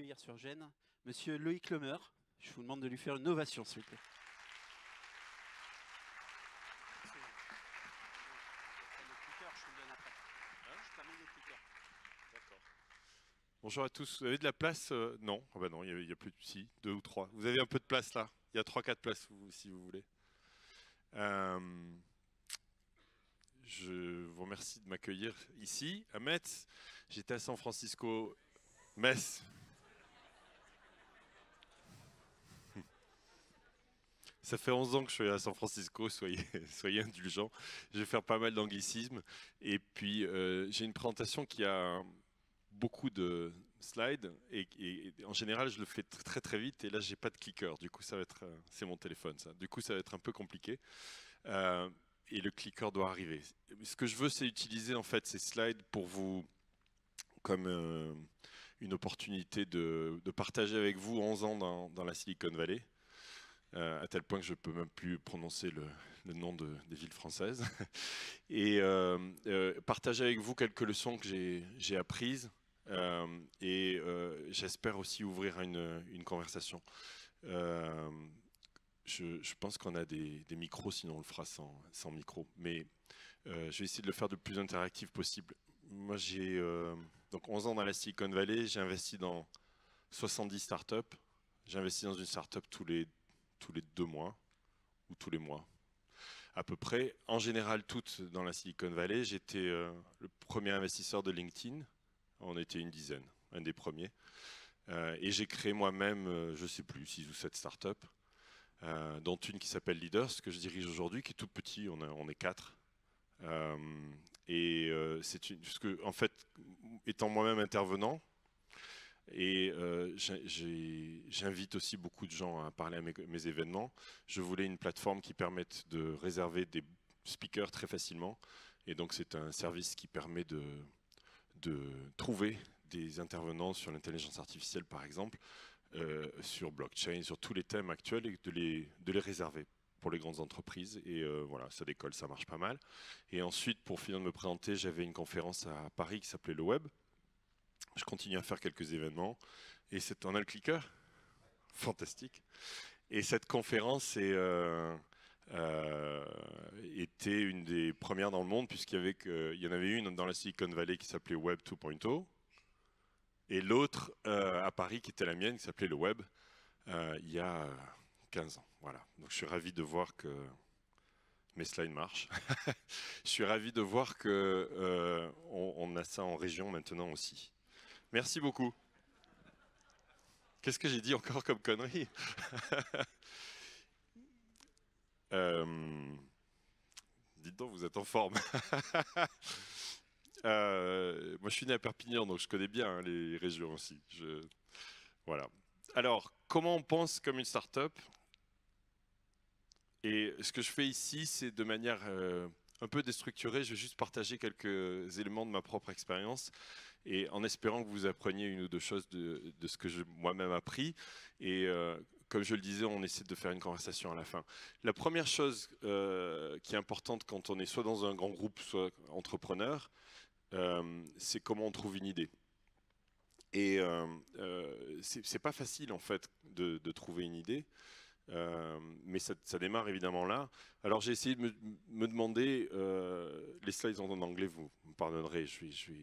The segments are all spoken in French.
accueillir sur Gênes Monsieur Loïc Lemeur. Je vous demande de lui faire une ovation, s'il vous plaît. Bonjour à tous. Vous avez de la place? Non. Ah bah non, il y a plus de... Si, 2 ou 3. Vous avez un peu de place là. Il y a 3-4 places si vous voulez. Je vous remercie de m'accueillir ici, à Metz. J'étais à San Francisco, Metz. Ça fait 11 ans que je suis à San Francisco, soyez indulgents. Je vais faire pas mal d'anglicismes. Et puis, j'ai une présentation qui a beaucoup de slides. Et en général, je le fais très très vite. Et là, j'ai pas de clicker. Du coup, ça va être... c'est mon téléphone, ça. Du coup, ça va être un peu compliqué. Et le clicker doit arriver. Ce que je veux, c'est utiliser en fait ces slides pour vous, comme une opportunité de partager avec vous 11 ans dans la Silicon Valley. À tel point que je ne peux même plus prononcer le nom des villes françaises. Et partager avec vous quelques leçons que j'ai apprises. J'espère aussi ouvrir à une conversation. Je pense qu'on a des micros, sinon on le fera sans micro. Mais je vais essayer de le faire le plus interactif possible. Moi, j'ai donc 11 ans dans la Silicon Valley. J'ai investi dans 70 startups. J'ai investi dans une startup tous les 2 mois ou tous les mois, à peu près. En général, toutes dans la Silicon Valley. J'étais le premier investisseur de LinkedIn. On était une dizaine, un des premiers. Et j'ai créé moi-même, je ne sais plus, 6 ou 7 startups. Dont une qui s'appelle Leaders, que je dirige aujourd'hui, qui est tout petit, on est 4. Parce que, en fait, étant moi-même intervenant, et j'invite aussi beaucoup de gens à parler à mes événements, je voulais une plateforme qui permette de réserver des speakers très facilement. Et donc, c'est un service qui permet de trouver des intervenants sur l'intelligence artificielle, par exemple, sur blockchain, sur tous les thèmes actuels et de les réserver pour les grandes entreprises. Et voilà, ça décolle, ça marche pas mal. Et ensuite, pour finir de me présenter, j'avais une conférence à Paris qui s'appelait Le Web. Je continue à faire quelques événements. Et on a le clicker? Fantastique. Et cette conférence était une des premières dans le monde, puisqu'il y en avait une dans la Silicon Valley qui s'appelait Web 2.0. Et l'autre à Paris, qui était la mienne, qui s'appelait le Web, il y a 15 ans. Voilà. Donc je suis ravi de voir que mes slides marchent. Je suis ravi de voir que on a ça en région maintenant aussi. Merci beaucoup. Qu'est-ce que j'ai dit encore comme connerie? Dites donc, vous êtes en forme. Moi, je suis né à Perpignan, donc je connais bien hein, les régions aussi. Voilà. Alors, comment on pense comme une start-up? Et ce que je fais ici, c'est de manière un peu déstructurée. Je vais juste partager quelques éléments de ma propre expérience et en espérant que vous appreniez une ou deux choses de ce que j'ai moi-même appris. Et comme je le disais, on essaie de faire une conversation à la fin. La première chose qui est importante quand on est soit dans un grand groupe, soit entrepreneur, c'est comment on trouve une idée. Et c'est pas facile en fait de trouver une idée. Mais ça démarre évidemment là. Alors j'ai essayé de me demander, les slides sont en anglais, vous me pardonnerez, je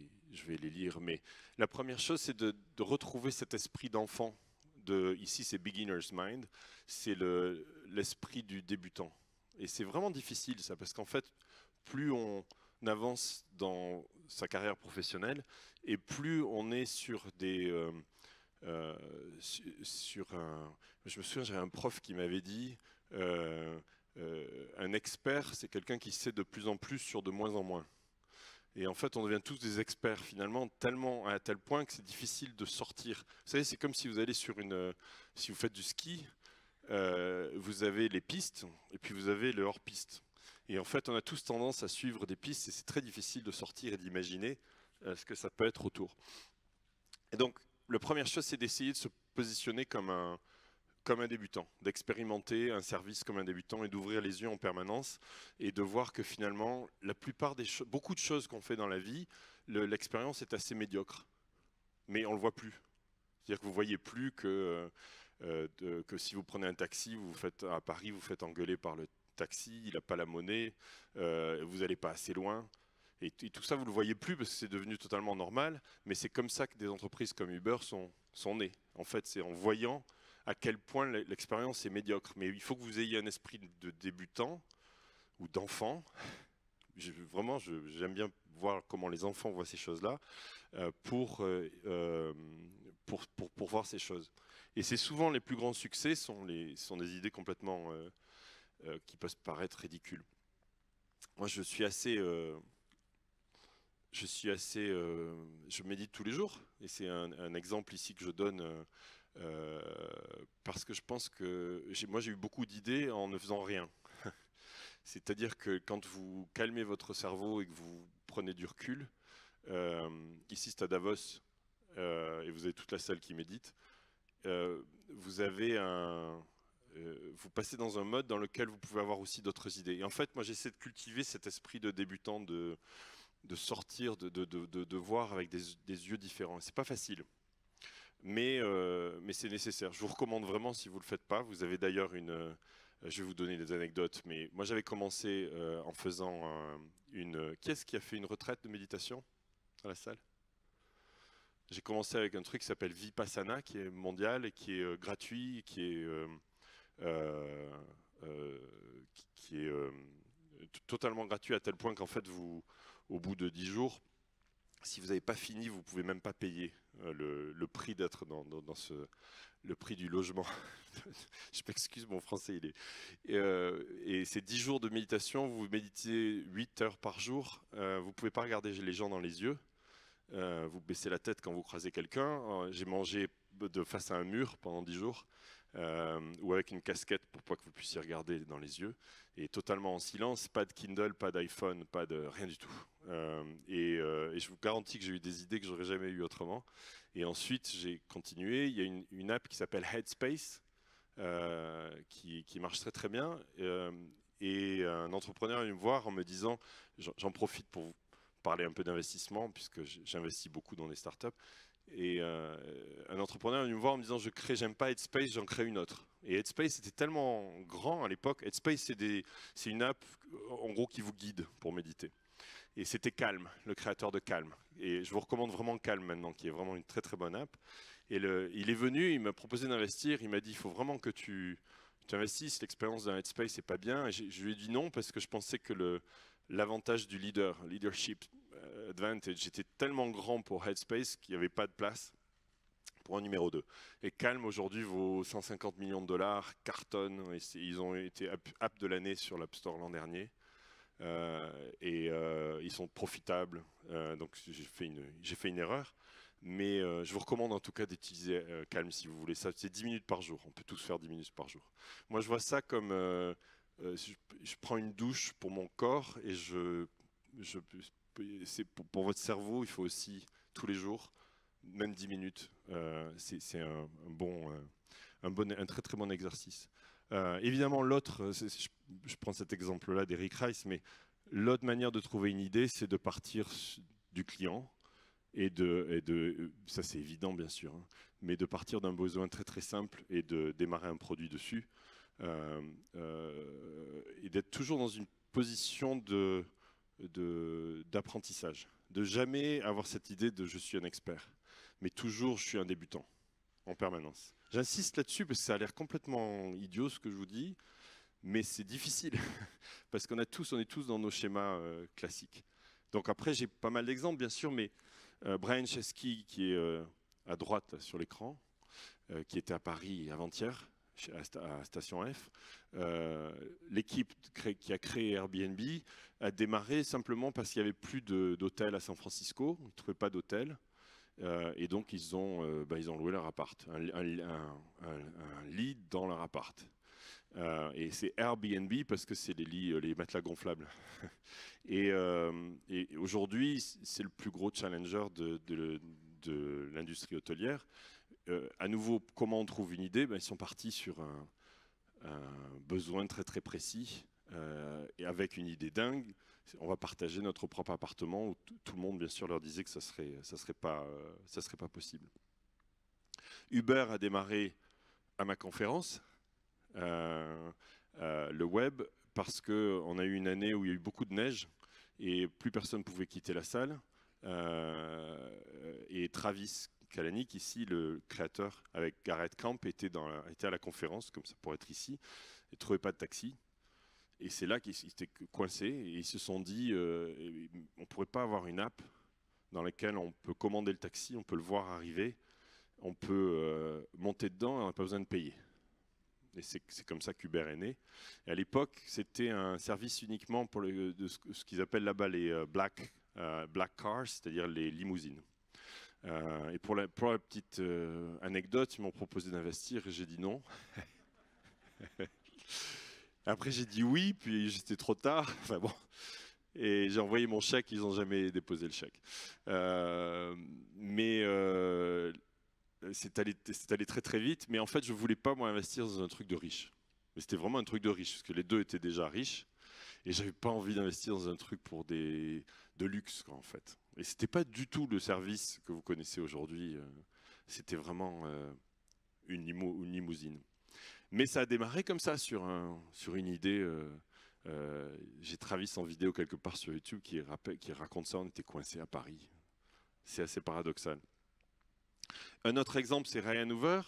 vais les lire, mais la première chose c'est de retrouver cet esprit d'enfant. Ici c'est beginner's mind, c'est l'esprit du débutant. Et c'est vraiment difficile ça, parce qu'en fait, plus on avance dans sa carrière professionnelle, et plus on est sur des... je me souviens, j'avais un prof qui m'avait dit un expert, c'est quelqu'un qui sait de plus en plus sur de moins en moins. Et en fait, on devient tous des experts finalement, tellement à tel point que c'est difficile de sortir. Vous savez, c'est comme si vous allez si vous faites du ski, vous avez les pistes et puis vous avez le hors-piste. Et en fait, on a tous tendance à suivre des pistes et c'est très difficile de sortir et d'imaginer ce que ça peut être autour. Et donc, la première chose, c'est d'essayer de se positionner comme un débutant, d'expérimenter un service comme un débutant et d'ouvrir les yeux en permanence et de voir que finalement, la plupart beaucoup de choses qu'on fait dans la vie, l'expérience est assez médiocre, mais on ne le voit plus. C'est-à-dire que vous ne voyez plus que si vous prenez un taxi, à Paris, vous faites engueuler par le taxi, il n'a pas la monnaie, vous n'allez pas assez loin. Et tout ça, vous ne le voyez plus parce que c'est devenu totalement normal, mais c'est comme ça que des entreprises comme Uber sont nées. En fait, c'est en voyant à quel point l'expérience est médiocre. Mais il faut que vous ayez un esprit de débutant ou d'enfant. Vraiment, j'aime bien voir comment les enfants voient ces choses-là pour voir ces choses. Et c'est souvent les plus grands succès sont des idées complètement qui peuvent paraître ridicules. Moi, je médite tous les jours, et c'est un exemple ici que je donne parce que je pense que moi j'ai eu beaucoup d'idées en ne faisant rien. C'est-à-dire que quand vous calmez votre cerveau et que vous prenez du recul, ici c'est à Davos, et vous avez toute la salle qui médite, vous passez dans un mode dans lequel vous pouvez avoir aussi d'autres idées. Et en fait, moi j'essaie de cultiver cet esprit de débutant, de sortir, de voir avec des yeux différents. C'est pas facile, mais c'est nécessaire. Je vous recommande vraiment si vous le faites pas. Vous avez d'ailleurs je vais vous donner des anecdotes, mais moi j'avais commencé en faisant qui est-ce qui a fait une retraite de méditation dans la salle? J'ai commencé avec un truc qui s'appelle Vipassana, qui est mondial et qui est gratuit, qui est totalement gratuit à tel point qu'en fait, au bout de 10 jours, si vous n'avez pas fini, vous ne pouvez même pas payer le prix d'être le prix du logement. Je m'excuse, mon français, et c'est 10 jours de méditation, vous méditez 8 heures par jour, vous ne pouvez pas regarder les gens dans les yeux, vous baissez la tête quand vous croisez quelqu'un. J'ai mangé face à un mur pendant 10 jours, ou avec une casquette pour pas que vous puissiez regarder dans les yeux, et totalement en silence, pas de Kindle, pas d'iPhone, pas de rien du tout. Et je vous garantis que j'ai eu des idées que j'aurais jamais eues autrement. Et ensuite, j'ai continué. Il y a une app qui s'appelle Headspace, qui marche très très bien. Et un entrepreneur est venu me voir en me disant, j'en profite pour vous parler un peu d'investissement, puisque j'investis beaucoup dans les startups. Et un entrepreneur est venu me voir en me disant, j'aime pas Headspace, j'en crée une autre. Et Headspace était tellement grand à l'époque. Headspace, c'est une app en gros qui vous guide pour méditer. Et c'était Calm, le créateur de Calm. Et je vous recommande vraiment Calm maintenant, qui est vraiment une très très bonne app. Et il est venu, il m'a proposé d'investir, il m'a dit, il faut vraiment que tu investisses, l'expérience d'un Headspace n'est pas bien. Et je lui ai dit non, parce que je pensais que l'avantage du leadership advantage, était tellement grand pour Headspace qu'il n'y avait pas de place pour un numéro 2. Et Calm aujourd'hui vaut 150 millions de dollars, cartonne, et ils ont été app de l'année sur l'App Store l'an dernier. Et ils sont profitables, donc j'ai fait une erreur, mais je vous recommande en tout cas d'utiliser Calm si vous voulez ça. C'est 10 minutes par jour, on peut tous faire 10 minutes par jour. Moi je vois ça comme je prends une douche pour mon corps, et c'est pour votre cerveau, il faut aussi tous les jours, même 10 minutes, c'est un très très bon exercice. Évidemment, l'autre, je prends cet exemple-là d'Eric Rice, mais l'autre manière de trouver une idée, c'est de partir du client, ça c'est évident bien sûr, hein, mais de partir d'un besoin très très simple et de démarrer un produit dessus, et d'être toujours dans une position d'apprentissage, de jamais avoir cette idée de je suis un expert, mais toujours je suis un débutant en permanence. J'insiste là-dessus parce que ça a l'air complètement idiot ce que je vous dis, mais c'est difficile parce qu'on est tous dans nos schémas classiques. Donc après, j'ai pas mal d'exemples bien sûr, mais Brian Chesky qui est à droite là, sur l'écran, qui était à Paris avant-hier à Station F, l'équipe qui a créé Airbnb a démarré simplement parce qu'il n'y avait plus d'hôtel à San Francisco, ils ne trouvaient pas d'hôtel. Et donc ils ont loué leur appart, un lit dans leur appart. Et c'est Airbnb parce que c'est les matelas gonflables. Et aujourd'hui, c'est le plus gros challenger de l'industrie hôtelière. À nouveau, comment on trouve une idée? Ils sont partis sur un besoin très très précis, et avec une idée dingue. On va partager notre propre appartement, où tout le monde bien sûr leur disait que ça serait pas possible. Uber a démarré à ma conférence, le web, parce qu'on a eu une année où il y a eu beaucoup de neige et plus personne ne pouvait quitter la salle. Et Travis Kalanick, ici, le créateur, avec Garrett Camp, était à la conférence, comme ça pour être ici, et ne trouvait pas de taxi. Et c'est là qu'ils étaient coincés et ils se sont dit on ne pourrait pas avoir une app dans laquelle on peut commander le taxi, on peut le voir arriver, on peut monter dedans et on n'a pas besoin de payer. Et c'est comme ça qu'Uber est né. Et à l'époque, c'était un service uniquement pour ce qu'ils appellent là-bas les black cars, c'est-à-dire les limousines. Et pour la petite anecdote, ils m'ont proposé d'investir et j'ai dit non. Après, j'ai dit oui, puis j'étais trop tard. Enfin bon. Et j'ai envoyé mon chèque, ils n'ont jamais déposé le chèque. C'est allé très très vite. Mais en fait, je ne voulais pas moi investir dans un truc de riche. Mais c'était vraiment un truc de riche, parce que les deux étaient déjà riches. Et je n'avais pas envie d'investir dans un truc de luxe, quoi, en fait. Et ce n'était pas du tout le service que vous connaissez aujourd'hui. C'était vraiment une limousine. Mais ça a démarré comme ça, sur une idée. J'ai Travis en vidéo quelque part sur YouTube qui raconte ça. On était coincé à Paris. C'est assez paradoxal. Un autre exemple, c'est Ryan Hoover.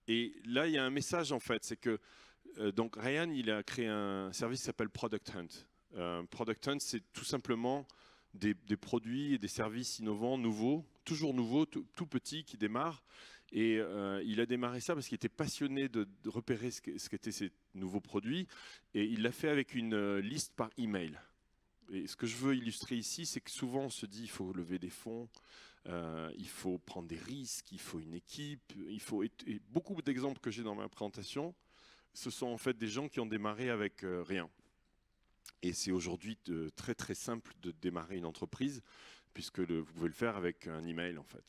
Et là, il y a un message en fait. C'est que donc Ryan, il a créé un service qui s'appelle Product Hunt. Product Hunt, c'est tout simplement des produits et des services innovants, nouveaux, toujours nouveaux, tout petits, qui démarrent. Et il a démarré ça parce qu'il était passionné de repérer ce qu'étaient ces nouveaux produits. Et il l'a fait avec une liste par email. Et ce que je veux illustrer ici, c'est que souvent on se dit il faut lever des fonds, il faut prendre des risques, il faut une équipe, et beaucoup d'exemples que j'ai dans ma présentation, ce sont en fait des gens qui ont démarré avec rien. Et c'est aujourd'hui très très simple de démarrer une entreprise, puisque vous pouvez le faire avec un email en fait.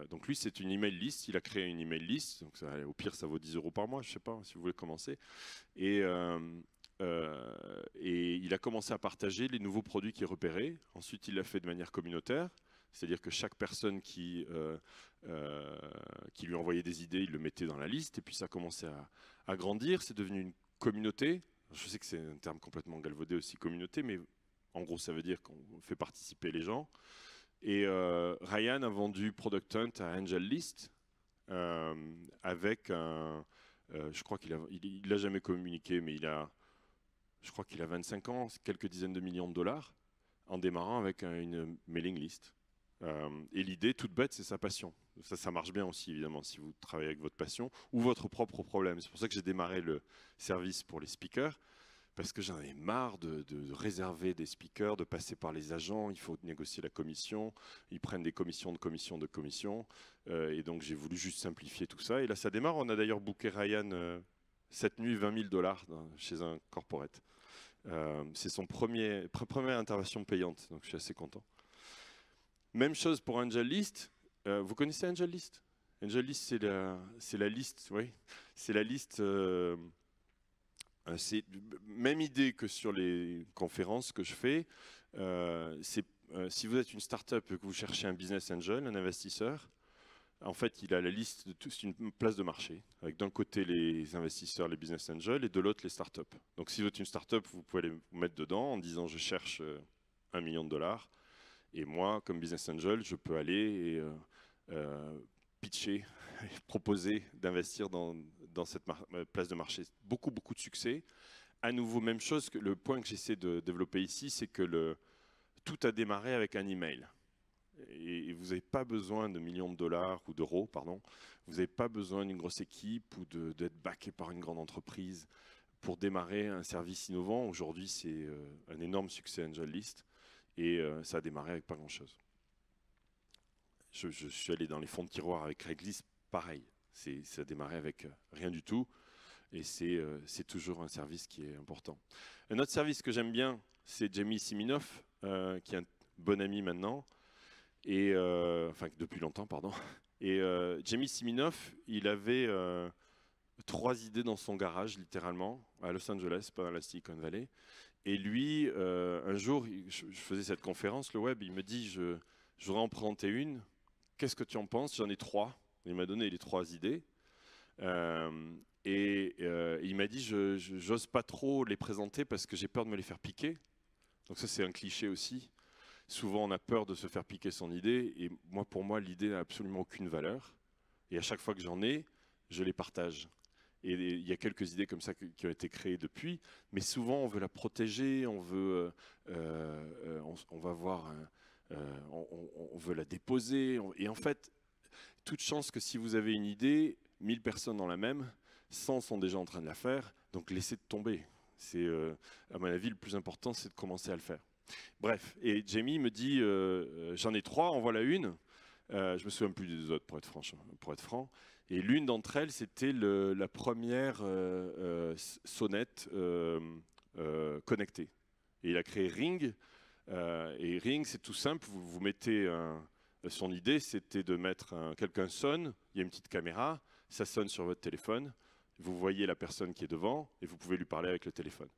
Donc lui, c'est une email list. Il a créé une email list. Donc au pire, ça vaut 10 € par mois. Je ne sais pas si vous voulez commencer. Et il a commencé à partager les nouveaux produits qu'il repérait. Ensuite, il l'a fait de manière communautaire. C'est-à-dire que chaque personne qui lui envoyait des idées, il le mettait dans la liste. Et puis ça a commencé à grandir. C'est devenu une communauté. Je sais que c'est un terme complètement galvaudé aussi, communauté. Mais en gros, ça veut dire qu'on fait participer les gens. Et Ryan a vendu Product Hunt à AngelList avec je crois qu'il l'a jamais communiqué, mais je crois qu'il a 25 ans, quelques dizaines de millions de dollars, en démarrant avec une mailing list. Et l'idée, toute bête, c'est sa passion. Ça marche bien aussi, évidemment, si vous travaillez avec votre passion ou votre propre problème. C'est pour ça que j'ai démarré le service pour les speakers. Parce que j'en avais marre de réserver des speakers, de passer par les agents, il faut négocier la commission, ils prennent des commissions de commission. Et donc j'ai voulu juste simplifier tout ça. Et là ça démarre, on a d'ailleurs booké Ryan cette nuit 20 000 $ chez un corporate. C'est son première intervention payante, donc je suis assez content. Même chose pour AngelList. Vous connaissez AngelList? AngelList, c'est la liste, oui. C'est la liste... c'est même idée que sur les conférences que je fais. Si vous êtes une start-up et que vous cherchez un business angel, un investisseur, en fait, il a la liste de c'est une place de marché, avec d'un côté les investisseurs, les business angels, et de l'autre les start-up. Donc si vous êtes une start-up, vous pouvez aller vous mettre dedans en disant je cherche 1 million de dollars. Et moi, comme business angel, je peux aller et pitcher, proposer d'investir dans cette place de marché. Beaucoup de succès. À nouveau, même chose, que le point que j'essaie de développer ici, c'est que tout a démarré avec un email. Et vous n'avez pas besoin de millions de dollars ou d'euros, pardon. Vous n'avez pas besoin d'une grosse équipe ou d'être backé par une grande entreprise pour démarrer un service innovant. Aujourd'hui, c'est un énorme succès AngelList et ça a démarré avec pas grand-chose. Je suis allé dans les fonds de tiroir avec Craigslist, pareil. Ça a démarré avec rien du tout. Et c'est toujours un service qui est important. Un autre service que j'aime bien, c'est Jamie Siminoff, qui est un bon ami maintenant, enfin depuis longtemps, pardon. Et Jamie Siminoff, il avait 3 idées dans son garage, littéralement, à Los Angeles, pas dans la Silicon Valley. Et lui, un jour, je faisais cette conférence, le web, il me dit, je voudrais en présenter une qu'est-ce que tu en penses? J'en ai 3. Il m'a donné les 3 idées. Il m'a dit, je n'ose pas trop les présenter parce que j'ai peur de me les faire piquer. Donc ça, c'est un cliché aussi. Souvent, on a peur de se faire piquer son idée. Et moi, pour moi, l'idée n'a absolument aucune valeur. Et à chaque fois que j'en ai, je les partage. Et il y a quelques idées comme ça qui ont été créées depuis. Mais souvent, on veut la protéger, on veut, on va voir, on veut la déposer. Et en fait, toute chance que si vous avez une idée, 1000 personnes ont la même, 100 sont déjà en train de la faire, donc laissez tomber. C'est, à mon avis, le plus important, c'est de commencer à le faire. Bref, et Jamie me dit, j'en ai 3, en voilà une. Je me souviens plus des autres, pour être franc. Et l'une d'entre elles, c'était la première sonnette connectée. Et il a créé Ring. Et Ring, c'est tout simple, vous mettez son idée, c'était de mettre quelqu'un sonne, il y a une petite caméra, ça sonne sur votre téléphone, vous voyez la personne qui est devant et vous pouvez lui parler avec le téléphone.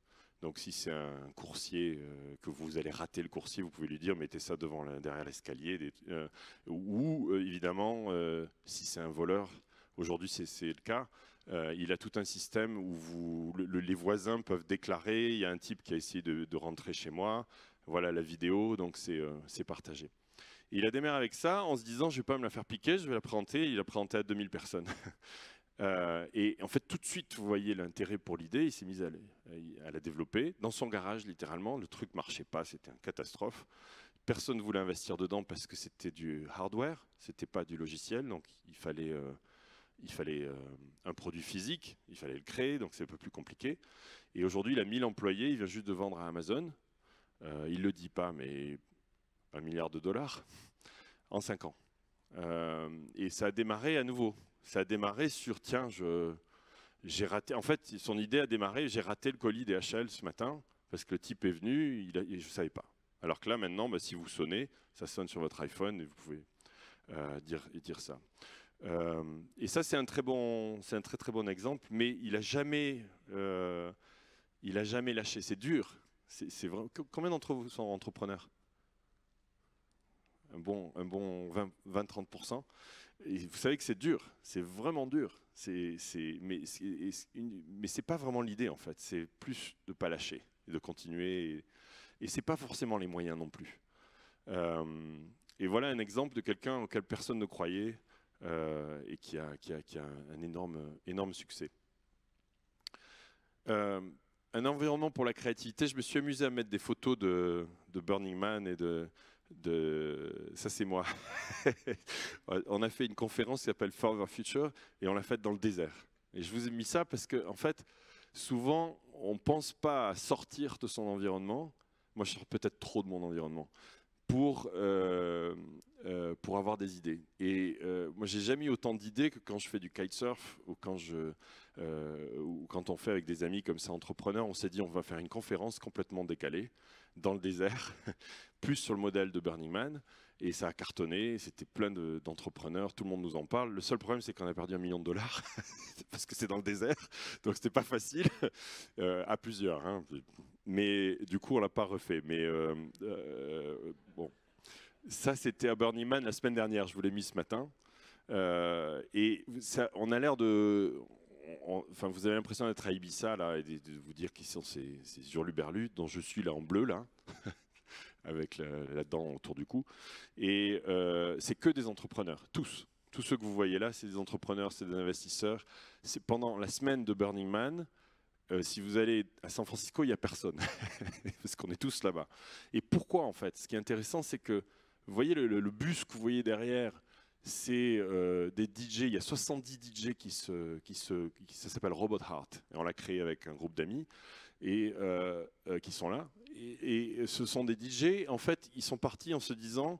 Donc si c'est un coursier, que vous allez rater le coursier, vous pouvez lui dire mettez ça derrière l'escalier. Évidemment, si c'est un voleur, aujourd'hui c'est le cas, il a tout un système où les voisins peuvent déclarer, il y a un type qui a essayé de rentrer chez moi, voilà la vidéo, donc c'est partagé. Et il a démarré avec ça en se disant je ne vais pas me la faire piquer, je vais la présenter. Il a présenté à 2000 personnes. Et en fait, tout de suite, vous voyez l'intérêt pour l'idée. Il s'est mis à la développer dans son garage, littéralement. Le truc ne marchait pas, c'était une catastrophe. Personne ne voulait investir dedans parce que c'était du hardware, ce n'était pas du logiciel. Donc il fallait un produit physique, il fallait le créer, donc c'est un peu plus compliqué. Et aujourd'hui, il a 1000 employés, il vient juste de vendre à Amazon. Il ne le dit pas, mais $1 milliard en 5 ans. Et ça a démarré à nouveau. Ça a démarré sur, tiens, j'ai raté. En fait, son idée a démarré, j'ai raté le colis DHL ce matin, parce que le type est venu, et je ne savais pas. Alors que là, maintenant, bah, si vous sonnez, ça sonne sur votre iPhone, et vous pouvez dire ça. Et ça, c'est un très très bon exemple, mais il n'a jamais lâché. C'est dur. C'est vrai. Combien d'entre vous sont entrepreneurs? Un bon 20-30%. Et vous savez que c'est dur, c'est vraiment dur. Mais ce n'est pas vraiment l'idée en fait, c'est plus de ne pas lâcher et de continuer. Et ce n'est pas forcément les moyens non plus. Et voilà un exemple de quelqu'un auquel personne ne croyait et qui a un énorme succès. Un environnement pour la créativité, je me suis amusé à mettre des photos de Burning Man et ça c'est moi. On a fait une conférence qui s'appelle Forever Future et on l'a faite dans le désert. Et je vous ai mis ça parce que en fait, souvent, on ne pense pas à sortir de son environnement. Moi, je sors peut-être trop de mon environnement pour avoir des idées. Et moi, j'ai jamais eu autant d'idées que quand je fais du kitesurf ou quand on fait avec des amis comme ça, entrepreneurs, on s'est dit on va faire une conférence complètement décalée dans le désert, plus sur le modèle de Burning Man. Et ça a cartonné, c'était plein d'entrepreneurs, tout le monde nous en parle. Le seul problème, c'est qu'on a perdu $1 million, parce que c'est dans le désert, donc c'était pas facile, à plusieurs. Hein. Mais du coup, on l'a pas refait. Mais bon, ça, c'était à Burning Man la semaine dernière, je vous l'ai mis ce matin. Et ça, on a l'air de... Enfin, vous avez l'impression d'être à Ibiza là, et de vous dire qui sont ces hurluberlus dont je suis là en bleu, là. Avec la dent autour du cou. Et c'est que des entrepreneurs, tous. Tous ceux que vous voyez là, c'est des entrepreneurs, c'est des investisseurs. C'est pendant la semaine de Burning Man, si vous allez à San Francisco, il n'y a personne. Parce qu'on est tous là-bas. Et pourquoi, en fait? Ce qui est intéressant, c'est que, vous voyez le bus que vous voyez derrière, c'est des DJ. Il y a 70 DJ ça s'appelle Robot Heart. Et on l'a créé avec un groupe d'amis et qui sont là. Et ce sont des DJ, en fait, ils sont partis en se disant,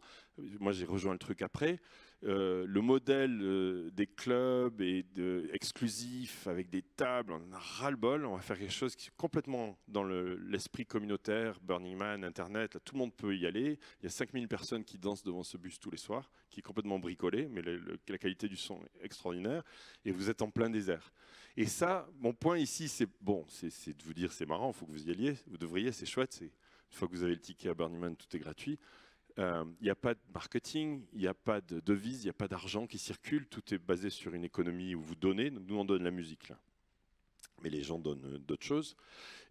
moi j'ai rejoint le truc après, le modèle des clubs et exclusifs avec des tables, on en a ras-le-bol, on va faire quelque chose qui est complètement dans l'esprit communautaire, Burning Man, Internet, là, tout le monde peut y aller, il y a 5000 personnes qui dansent devant ce bus tous les soirs, qui est complètement bricolé, mais la qualité du son est extraordinaire, et vous êtes en plein désert. Et ça, mon point ici, c'est bon, c'est de vous dire c'est marrant, il faut que vous y alliez, vous devriez, c'est chouette, une fois que vous avez le ticket à Burning Man, tout est gratuit. Il n'y a pas de marketing, il n'y a pas de devise, il n'y a pas d'argent qui circule. Tout est basé sur une économie où vous donnez. Nous, on donne la musique, là. Mais les gens donnent d'autres choses.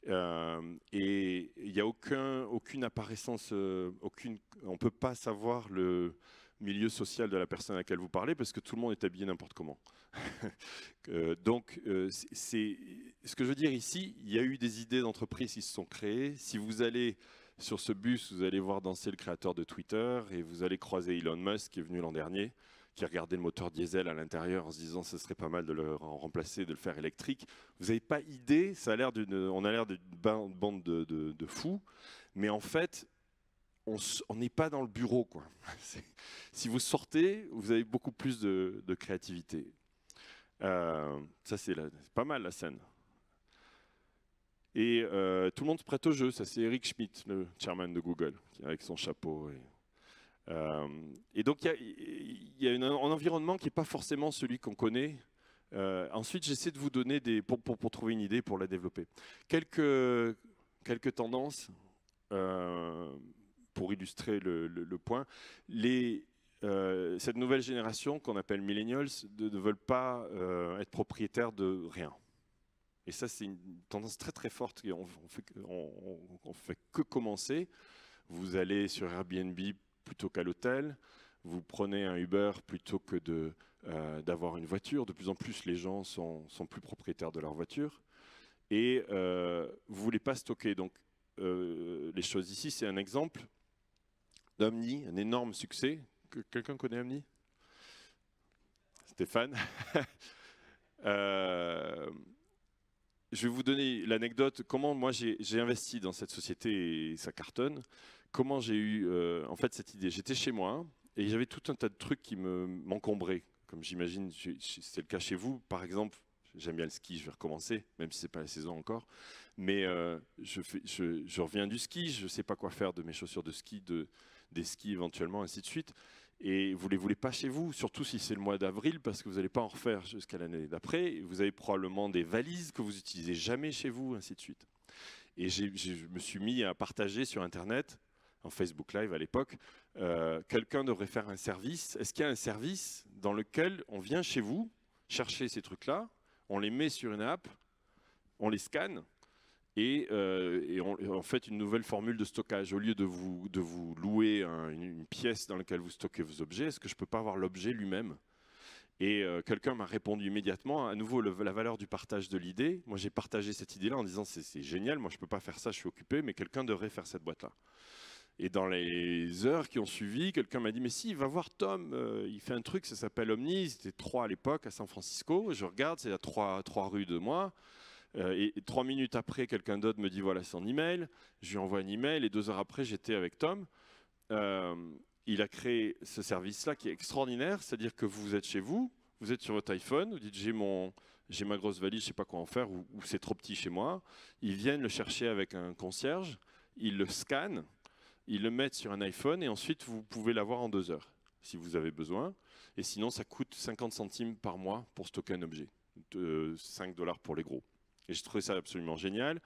Et il n'y a aucune apparaissance, on ne peut pas savoir le milieu social de la personne à laquelle vous parlez parce que tout le monde est habillé n'importe comment. Donc, ce que je veux dire ici, il y a eu des idées d'entreprise qui se sont créées. Si vous allez sur ce bus, vous allez voir danser le créateur de Twitter et vous allez croiser Elon Musk qui est venu l'an dernier, qui regardait le moteur diesel à l'intérieur en se disant ce serait pas mal de le remplacer, de le faire électrique. Vous n'avez pas idée, on a l'air d'une bande de fous, mais en fait, on n'est pas dans le bureau, quoi. Si vous sortez, vous avez beaucoup plus de créativité. Ça, c'est pas mal la scène. Et tout le monde se prête au jeu. Ça, c'est Eric Schmidt, le chairman de Google, avec son chapeau. Et donc, il y a un environnement qui n'est pas forcément celui qu'on connaît. Ensuite, j'essaie de vous donner pour trouver une idée, pour la développer. Quelques tendances pour illustrer le point. Cette nouvelle génération qu'on appelle millennials ne veulent pas être propriétaires de rien. Et ça, c'est une tendance très très forte. On fait que commencer. Vous allez sur Airbnb plutôt qu'à l'hôtel. Vous prenez un Uber plutôt que d'avoir une voiture. De plus en plus, les gens sont plus propriétaires de leur voiture. Et vous ne voulez pas stocker. Donc, les choses ici, c'est un exemple d'Omni, un énorme succès. Quelqu'un connaît Omni? Stéphane? Je vais vous donner l'anecdote, comment moi j'ai investi dans cette société et ça cartonne. Comment j'ai eu en fait cette idée. J'étais chez moi et j'avais tout un tas de trucs qui m'encombraient. Comme j'imagine, c'est le cas chez vous. Par exemple, j'aime bien le ski, je vais recommencer, même si ce n'est pas la saison encore. Mais je reviens du ski, je ne sais pas quoi faire de mes chaussures de ski, des skis éventuellement, ainsi de suite. Et vous ne les voulez pas chez vous, surtout si c'est le mois d'avril, parce que vous n'allez pas en refaire jusqu'à l'année d'après. Vous avez probablement des valises que vous n'utilisez jamais chez vous, ainsi de suite. Et je me suis mis à partager sur Internet, en Facebook Live à l'époque, quelqu'un devrait faire un service. Est-ce qu'il y a un service dans lequel on vient chez vous chercher ces trucs-là, on les met sur une app, on les scanne, et on fait une nouvelle formule de stockage. Au lieu de vous louer une pièce dans laquelle vous stockez vos objets, est-ce que je ne peux pas avoir l'objet lui-même? Et quelqu'un m'a répondu immédiatement, à nouveau la valeur du partage de l'idée. Moi j'ai partagé cette idée-là en disant c'est génial, moi je ne peux pas faire ça, je suis occupé, mais quelqu'un devrait faire cette boîte-là. Et dans les heures qui ont suivi, quelqu'un m'a dit mais si, va voir Tom, il fait un truc, ça s'appelle Omni, c'était 3 à l'époque à San Francisco, je regarde, c'est à 3 rues de moi. Et 3 minutes après, quelqu'un d'autre me dit voilà son email. Je lui envoie un email et 2 heures après, j'étais avec Tom. Il a créé ce service-là qui est extraordinaire, c'est-à-dire que vous êtes chez vous, vous êtes sur votre iPhone, vous dites j'ai ma grosse valise, je ne sais pas quoi en faire, ou c'est trop petit chez moi. Ils viennent le chercher avec un concierge, ils le scannent, ils le mettent sur un iPhone et ensuite vous pouvez l'avoir en 2 heures si vous avez besoin. Et sinon, ça coûte 50 centimes par mois pour stocker un objet, 5 $ pour les gros. Et j'ai trouvé ça absolument génial.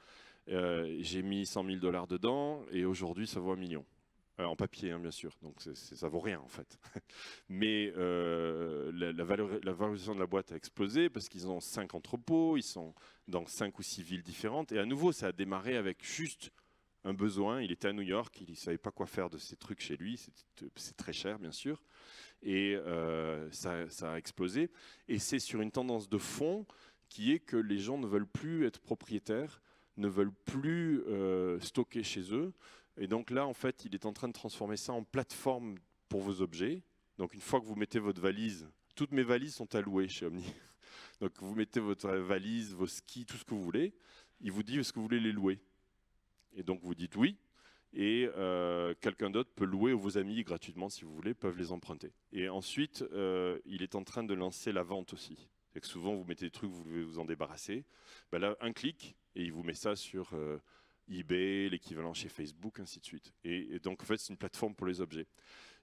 J'ai mis 100 000 $ dedans et aujourd'hui ça vaut 1 million. En papier, hein, bien sûr. Donc ça vaut rien en fait. Mais la valorisation de la boîte a explosé parce qu'ils ont 5 entrepôts, ils sont dans 5 ou 6 villes différentes. Et à nouveau, ça a démarré avec juste un besoin. Il était à New York, il ne savait pas quoi faire de ces trucs chez lui. C'est très cher, bien sûr. Et ça a explosé. Et c'est sur une tendance de fond qui est que les gens ne veulent plus être propriétaires, ne veulent plus stocker chez eux. Et donc là, en fait, il est en train de transformer ça en plateforme pour vos objets. Donc une fois que vous mettez votre valise, toutes mes valises sont allouées chez Omni. Donc vous mettez votre valise, vos skis, tout ce que vous voulez. Il vous dit est-ce que vous voulez les louer? Et donc vous dites oui. Et quelqu'un d'autre peut louer, ou vos amis gratuitement si vous voulez, peuvent les emprunter. Et ensuite, il est en train de lancer la vente aussi. Et que souvent, vous mettez des trucs, vous voulez vous en débarrasser. Ben là, un clic, et il vous met ça sur eBay, l'équivalent chez Facebook, ainsi de suite. Et donc, en fait, c'est une plateforme pour les objets.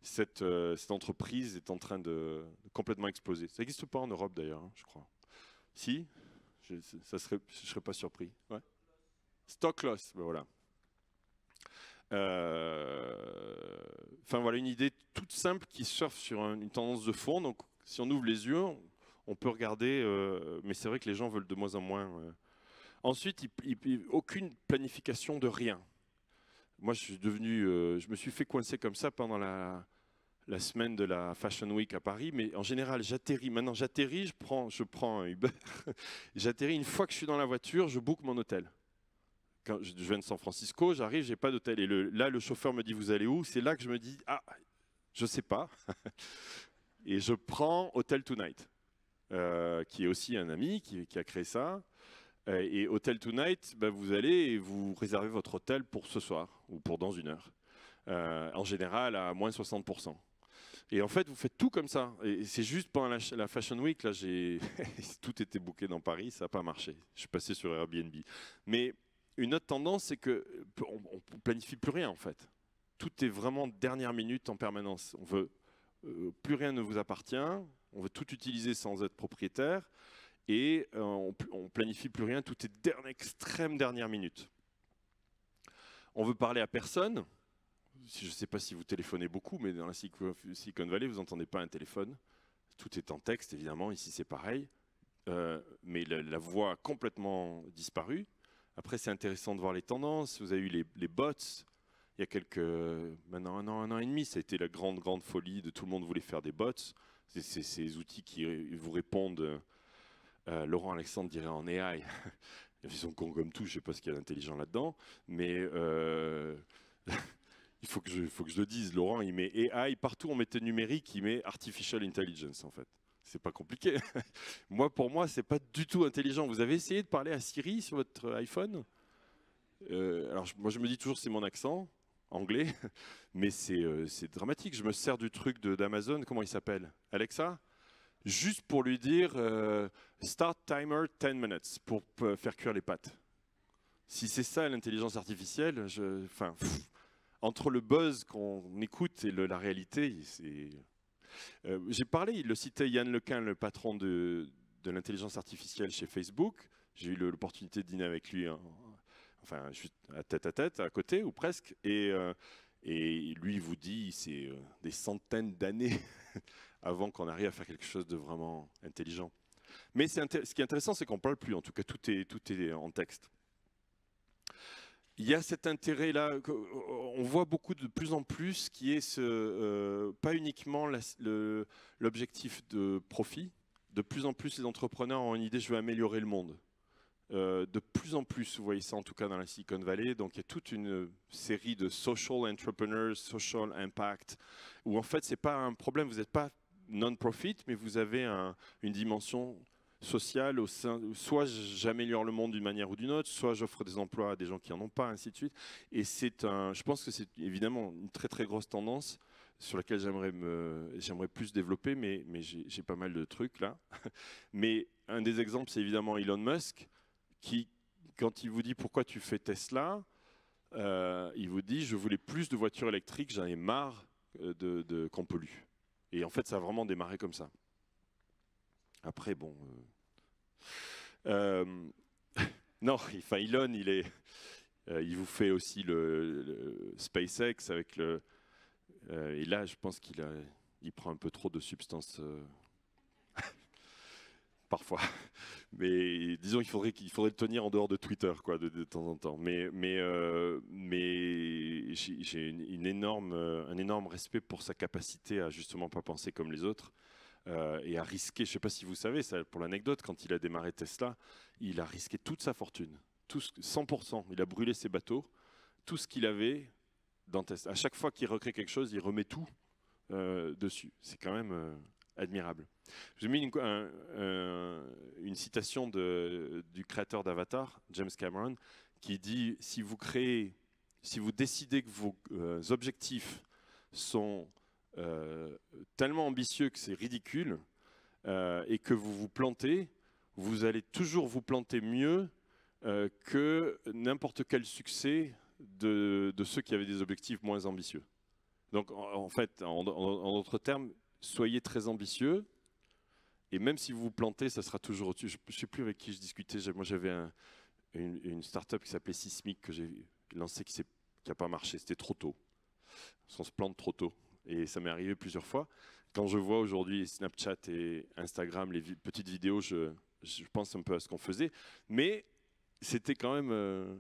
Cette entreprise est en train de complètement exploser. Ça n'existe pas en Europe, d'ailleurs, hein, je crois. Si, je ne serais pas surpris. Ouais. Stock loss, ben voilà. Enfin voilà, une idée toute simple qui surfe sur une tendance de fond. Donc si on ouvre les yeux, on peut regarder, mais c'est vrai que les gens veulent de moins en moins. Ensuite, aucune planification de rien. Moi, je me suis fait coincer comme ça pendant la semaine de la Fashion Week à Paris, mais en général, Maintenant, j'atterris, je prends un Uber. J'atterris une fois que je suis dans la voiture, je book mon hôtel. Quand je viens de San Francisco, j'arrive, j'ai pas d'hôtel. Et là, le chauffeur me dit, vous allez où? C'est là que je me dis, ah, je sais pas. Et je prends Hotel Tonight, qui est aussi un ami qui a créé ça. Et Hotel Tonight, bah, vous allez et vous réservez votre hôtel pour ce soir ou pour dans une heure. En général, à moins 60%. Et en fait, vous faites tout comme ça. Et c'est juste pendant la Fashion Week, là, tout était booké dans Paris, ça n'a pas marché. Je suis passé sur Airbnb. Mais une autre tendance, c'est qu'on ne planifie plus rien, en fait. Tout est vraiment dernière minute en permanence. On veut, plus rien ne vous appartient, on veut tout utiliser sans être propriétaire, et on planifie plus rien, tout est extrême dernière minute. On veut parler à personne. Je ne sais pas si vous téléphonez beaucoup, mais dans la Silicon Valley, vous n'entendez pas un téléphone. Tout est en texte, évidemment. Ici, c'est pareil. Mais la voix a complètement disparu. Après, c'est intéressant de voir les tendances. Vous avez eu les bots. Il y a maintenant un an et demi, ça a été la grande folie de tout le monde voulait faire des bots. C'est ces outils qui vous répondent. Laurent Alexandre dirait en AI. Ils sont cons comme tout, je ne sais pas ce qu'il y a d'intelligent là-dedans. Mais il faut que je le dise. Laurent, il met AI partout, on mettait numérique, il met Artificial Intelligence en fait. C'est pas compliqué. Pour moi, c'est pas du tout intelligent. Vous avez essayé de parler à Siri sur votre iPhone? Alors, moi, je me dis toujours c'est mon accent anglais, mais c'est dramatique. Je me sers du truc d'Amazon, comment il s'appelle? Alexa? Juste pour lui dire Start timer 10 minutes pour faire cuire les pâtes. Si c'est ça l'intelligence artificielle, entre le buzz qu'on écoute et la réalité, j'ai parlé, il le citait Yann Lequin, le patron de l'intelligence artificielle chez Facebook. J'ai eu l'opportunité de dîner avec lui, juste à tête, à côté, ou presque. Et lui, il vous dit, c'est des centaines d'années avant qu'on arrive à faire quelque chose de vraiment intelligent. Mais ce qui est intéressant, c'est qu'on ne parle plus. En tout cas, tout est en texte. Il y a cet intérêt-là, on voit de plus en plus, qui est pas uniquement l'objectif de profit. De plus en plus, les entrepreneurs ont une idée, je veux améliorer le monde. De plus en plus, vous voyez ça en tout cas dans la Silicon Valley, donc il y a toute une série de social entrepreneurs, social impact, où en fait, ce n'est pas un problème, vous n'êtes pas non-profit, mais vous avez une dimension sociale au sein, soit j'améliore le monde d'une manière ou d'une autre, soit j'offre des emplois à des gens qui n'en ont pas, ainsi de suite. Et je pense que c'est évidemment une très grosse tendance sur laquelle j'aimerais plus développer, mais j'ai pas mal de trucs là. Mais un des exemples, c'est évidemment Elon Musk, qui, quand il vous dit pourquoi tu fais Tesla, il vous dit je voulais plus de voitures électriques, j'en ai marre qu'on pollue. Et en fait, ça a vraiment démarré comme ça. Après, bon... non, Elon, il vous fait aussi le SpaceX avec et là, je pense il prend un peu trop de substances parfois. Mais disons qu'il faudrait le tenir en dehors de Twitter, quoi, de temps en temps. Mais j'ai un énorme respect pour sa capacité à justement pas penser comme les autres. Et à risquer, je ne sais pas si vous savez, ça, pour l'anecdote, quand il a démarré Tesla, il a risqué toute sa fortune, 100%. Il a brûlé ses bateaux, tout ce qu'il avait dans Tesla. À chaque fois qu'il recrée quelque chose, il remet tout dessus. C'est quand même admirable. J'ai mis une citation du créateur d'Avatar, James Cameron, qui dit si vous décidez que vos objectifs sont tellement ambitieux que c'est ridicule et que vous vous plantez, vous allez toujours vous planter mieux que n'importe quel succès de ceux qui avaient des objectifs moins ambitieux. Donc en fait, en d'autres termes, soyez très ambitieux et même si vous vous plantez, ça sera toujours au-dessus. Je ne sais plus avec qui je discutais. Moi, j'avais une start-up qui s'appelait Sismic que j'ai lancée, qui s'est n'a pas marché. C'était trop tôt. On se plante trop tôt. Et ça m'est arrivé plusieurs fois. Quand je vois aujourd'hui Snapchat et Instagram, les petites vidéos, je pense un peu à ce qu'on faisait. Mais c'était quand même...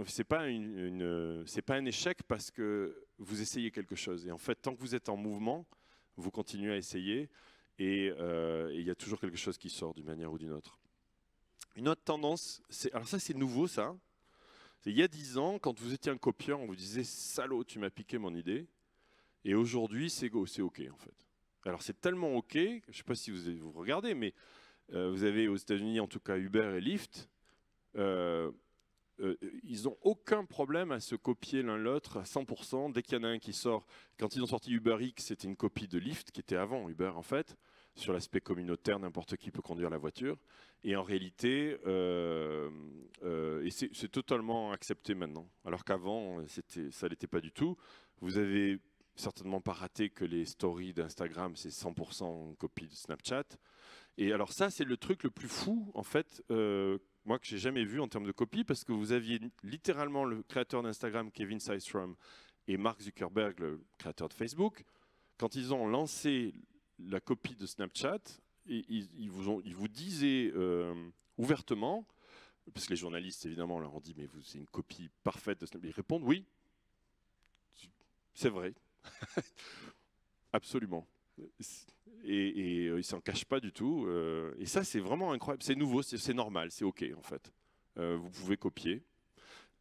c'est pas un échec parce que vous essayez quelque chose. Et en fait, tant que vous êtes en mouvement, vous continuez à essayer. Et il y a toujours quelque chose qui sort d'une manière ou d'une autre. Une autre tendance, alors ça c'est nouveau ça. Il y a 10 ans, quand vous étiez un copieur, on vous disait « Salaud, tu m'as piqué mon idée ». Et aujourd'hui, c'est OK en fait. Alors c'est tellement OK, je ne sais pas si vous regardez, mais vous avez aux États-Unis en tout cas Uber et Lyft. Ils n'ont aucun problème à se copier l'un l'autre à 100%. Dès qu'il y en a un qui sort, quand ils ont sorti Uber X, c'était une copie de Lyft qui était avant Uber en fait, sur l'aspect communautaire, n'importe qui peut conduire la voiture. Et en réalité, c'est totalement accepté maintenant, alors qu'avant, ça ne l'était pas du tout. Vous avez certainement pas raté que les stories d'Instagram, c'est 100% une copie de Snapchat. Et alors ça, c'est le truc le plus fou, en fait, moi, que j'ai jamais vu en termes de copie, parce que vous aviez littéralement le créateur d'Instagram, Kevin Systrom, et Mark Zuckerberg, le créateur de Facebook. Quand ils ont lancé la copie de Snapchat, ils vous disaient ouvertement, parce que les journalistes, évidemment, leur ont dit « mais c'est une copie parfaite de Snapchat ». Ils répondent « oui, c'est vrai, absolument ». Et ils ne s'en cachent pas du tout. Et ça, c'est vraiment incroyable. C'est nouveau, c'est normal, c'est OK en fait. Vous pouvez copier.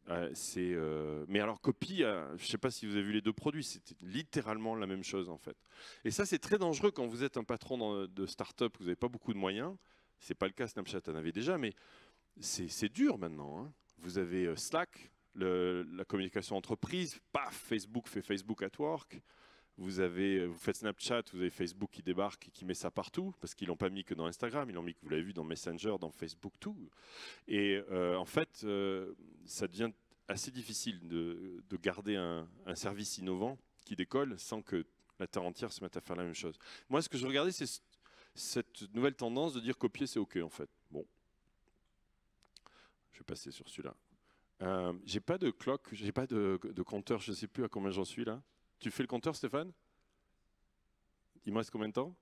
Mais alors, copie, je ne sais pas si vous avez vu les deux produits, c'était littéralement la même chose en fait. Et ça, c'est très dangereux quand vous êtes un patron de start-up, vous n'avez pas beaucoup de moyens. Ce n'est pas le cas, Snapchat en avait déjà, mais c'est dur maintenant. Hein. Vous avez Slack, la communication entreprise, paf, Facebook fait Facebook at Work. Vous faites Snapchat, vous avez Facebook qui débarque et qui met ça partout, parce qu'ils ne l'ont pas mis que dans Instagram, ils l'ont mis, vous l'avez vu, dans Messenger, dans Facebook, tout. Et en fait, ça devient assez difficile de garder un service innovant qui décolle sans que la terre entière se mette à faire la même chose. Moi, ce que je regardais, c'est cette nouvelle tendance de dire copier, c'est OK, en fait. Bon. Je vais passer sur celui-là. J'ai pas de clock, j'ai pas de compteur, je ne sais plus à combien j'en suis là. Tu fais le compteur, Stéphane? Il me reste combien de temps?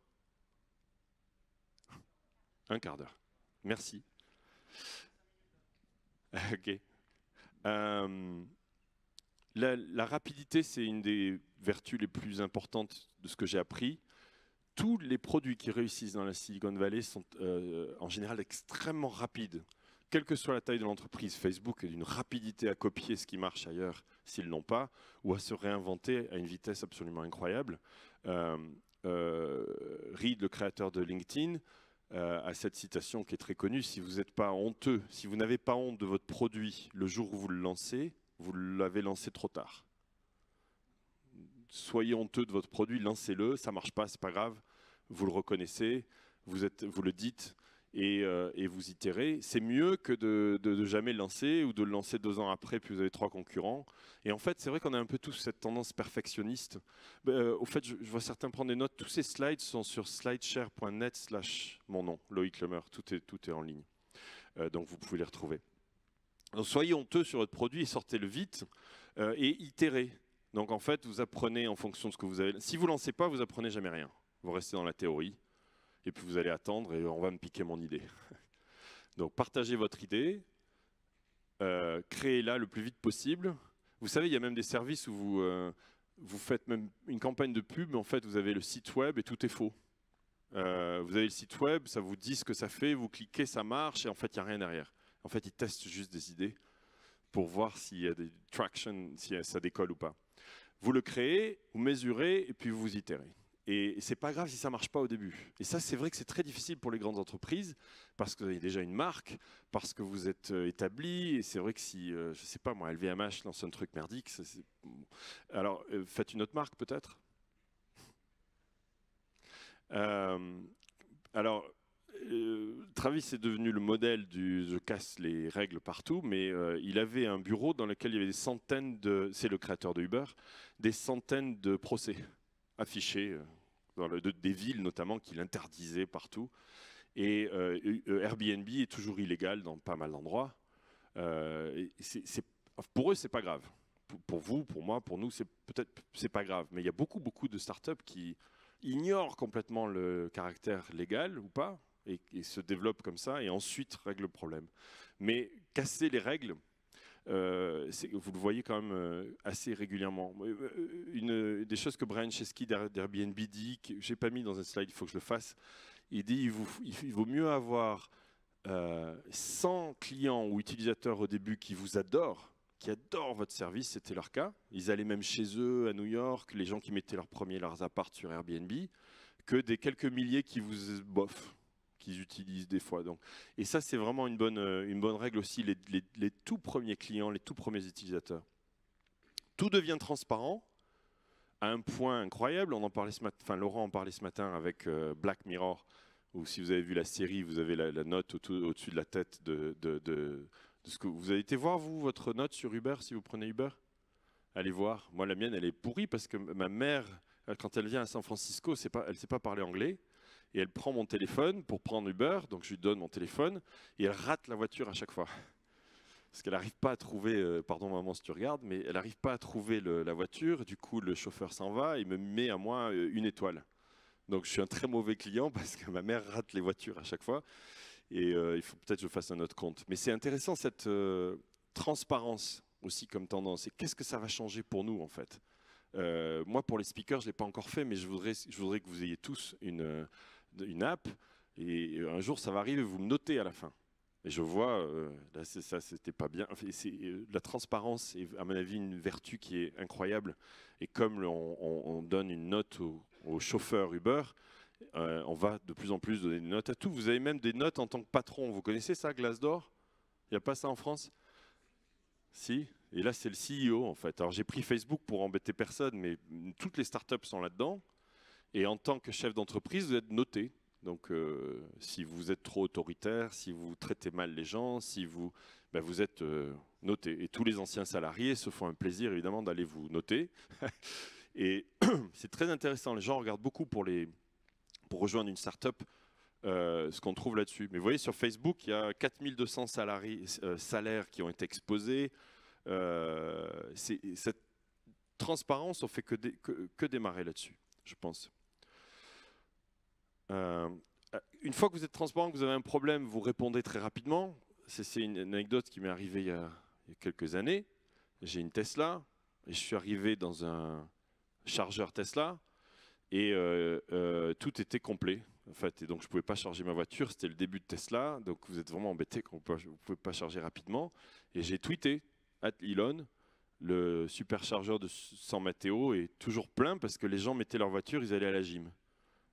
Un quart d'heure. Merci. OK. La rapidité, c'est une des vertus les plus importantes de ce que j'ai appris. Tous les produits qui réussissent dans la Silicon Valley sont en général extrêmement rapides. Quelle que soit la taille de l'entreprise, Facebook est d'une rapidité à copier ce qui marche ailleurs s'ils ne l'ont pas, ou à se réinventer à une vitesse absolument incroyable. Reed, le créateur de LinkedIn, a cette citation qui est très connue: si vous n'êtes pas honteux, si vous n'avez pas honte de votre produit le jour où vous le lancez, vous l'avez lancé trop tard. Soyez honteux de votre produit, lancez-le, ça ne marche pas, c'est pas grave, vous le reconnaissez, vous le dites, et vous itérez. C'est mieux que de jamais le lancer, ou de le lancer 2 ans après, puis vous avez 3 concurrents. Et en fait, c'est vrai qu'on a un peu tous cette tendance perfectionniste. Au fait, je vois certains prendre des notes. Tous ces slides sont sur slideshare.net/mon nom, Loïc Lemeur. Tout est en ligne. Donc vous pouvez les retrouver. Donc soyez honteux sur votre produit et sortez-le vite, et itérez. Donc en fait, vous apprenez en fonction de ce que vous avez. Si vous ne lancez pas, vous apprenez jamais rien. Vous restez dans la théorie. Et puis vous allez attendre et on va me piquer mon idée. Donc partagez votre idée, créez-la le plus vite possible. Vous savez, il y a même des services où vous faites même une campagne de pub, mais en fait vous avez le site web et tout est faux. Vous avez le site web, ça vous dit ce que ça fait, vous cliquez, ça marche, et en fait il n'y a rien derrière. En fait, ils testent juste des idées pour voir s'il y a des traction, si ça décolle ou pas. Vous le créez, vous mesurez, et puis vous itérez. Et ce n'est pas grave si ça ne marche pas au début. Et ça, c'est vrai que c'est très difficile pour les grandes entreprises, parce que vous avez déjà une marque, parce que vous êtes établi. Et c'est vrai que si, je ne sais pas moi, LVMH lance un truc merdique, alors faites une autre marque peut-être. Travis est devenu le modèle du « je casse les règles partout », mais il avait un bureau dans lequel il y avait des centaines c'est le créateur de Uber, des centaines de procès affichés dans des villes notamment qu'il interdisait partout. Et Airbnb est toujours illégal dans pas mal d'endroits. Pour eux, c'est pas grave. pour vous, pour moi, pour nous, c'est pas grave. Mais il y a beaucoup de startups qui ignorent complètement le caractère légal ou pas et se développent comme ça et ensuite règlent le problème. Mais casser les règles, vous le voyez quand même assez régulièrement. Une des choses que Brian Chesky d'Airbnb dit, que je n'ai pas mis dans un slide, il faut que je le fasse, il dit il vaut mieux avoir 100 clients ou utilisateurs au début qui vous adorent, qui adorent votre service, c'était leur cas. Ils allaient même chez eux à New York, les gens qui mettaient leurs apparts sur Airbnb, que des quelques milliers qui vous bof, qu'ils utilisent des fois. Donc. Et ça, c'est vraiment une bonne règle aussi, les tout premiers clients, les tout premiers utilisateurs. Tout devient transparent à un point incroyable. On en parlait ce matin, enfin, Laurent en parlait ce matin avec Black Mirror, où si vous avez vu la série, vous avez la note au-dessus de la tête de ce que vous avez été voir, vous, votre note sur Uber, si vous prenez Uber. Allez voir. Moi, la mienne, elle est pourrie parce que ma mère, quand elle vient à San Francisco, elle ne sait pas parler anglais. Et elle prend mon téléphone pour prendre Uber, donc je lui donne mon téléphone, et elle rate la voiture à chaque fois. Parce qu'elle n'arrive pas à trouver, pardon maman si tu regardes, mais elle n'arrive pas à trouver la voiture, du coup le chauffeur s'en va et me met à moi 1 étoile. Donc je suis un très mauvais client parce que ma mère rate les voitures à chaque fois, et il faut peut-être que je fasse un autre compte. Mais c'est intéressant cette transparence aussi comme tendance, et qu'est-ce que ça va changer pour nous en fait. Moi pour les speakers, je ne l'ai pas encore fait, mais je voudrais que vous ayez tous une app, et un jour ça va arriver, vous me notez à la fin. Et je vois, là ça c'était pas bien. La transparence est à mon avis une vertu qui est incroyable. Et comme on donne une note aux chauffeurs Uber, on va de plus en plus donner une note à tout. Vous avez même des notes en tant que patron. Vous connaissez ça, Glassdoor? Il n'y a pas ça en France? Si. Et là c'est le CEO en fait. Alors j'ai pris Facebook pour embêter personne, mais toutes les startups sont là-dedans. Et en tant que chef d'entreprise, vous êtes noté. Donc, si vous êtes trop autoritaire, si vous traitez mal les gens, si vous êtes noté. Et tous les anciens salariés se font un plaisir, évidemment, d'aller vous noter. Et c'est très intéressant. Les gens regardent beaucoup pour rejoindre une start-up, ce qu'on trouve là-dessus. Mais vous voyez, sur Facebook, il y a 4200 salaires qui ont été exposés. Cette transparence, on ne fait que démarrer là-dessus, je pense. Une fois que vous êtes transparent, que vous avez un problème, vous répondez très rapidement. C'est une anecdote qui m'est arrivée il y a quelques années. J'ai une Tesla et je suis arrivé dans un chargeur Tesla et tout était complet. En fait, et donc je ne pouvais pas charger ma voiture, c'était le début de Tesla, donc vous êtes vraiment embêté quand vous ne pouvez pas charger rapidement. Et j'ai tweeté, @Elon, le superchargeur de San Mateo est toujours plein parce que les gens mettaient leur voiture, ils allaient à la gym.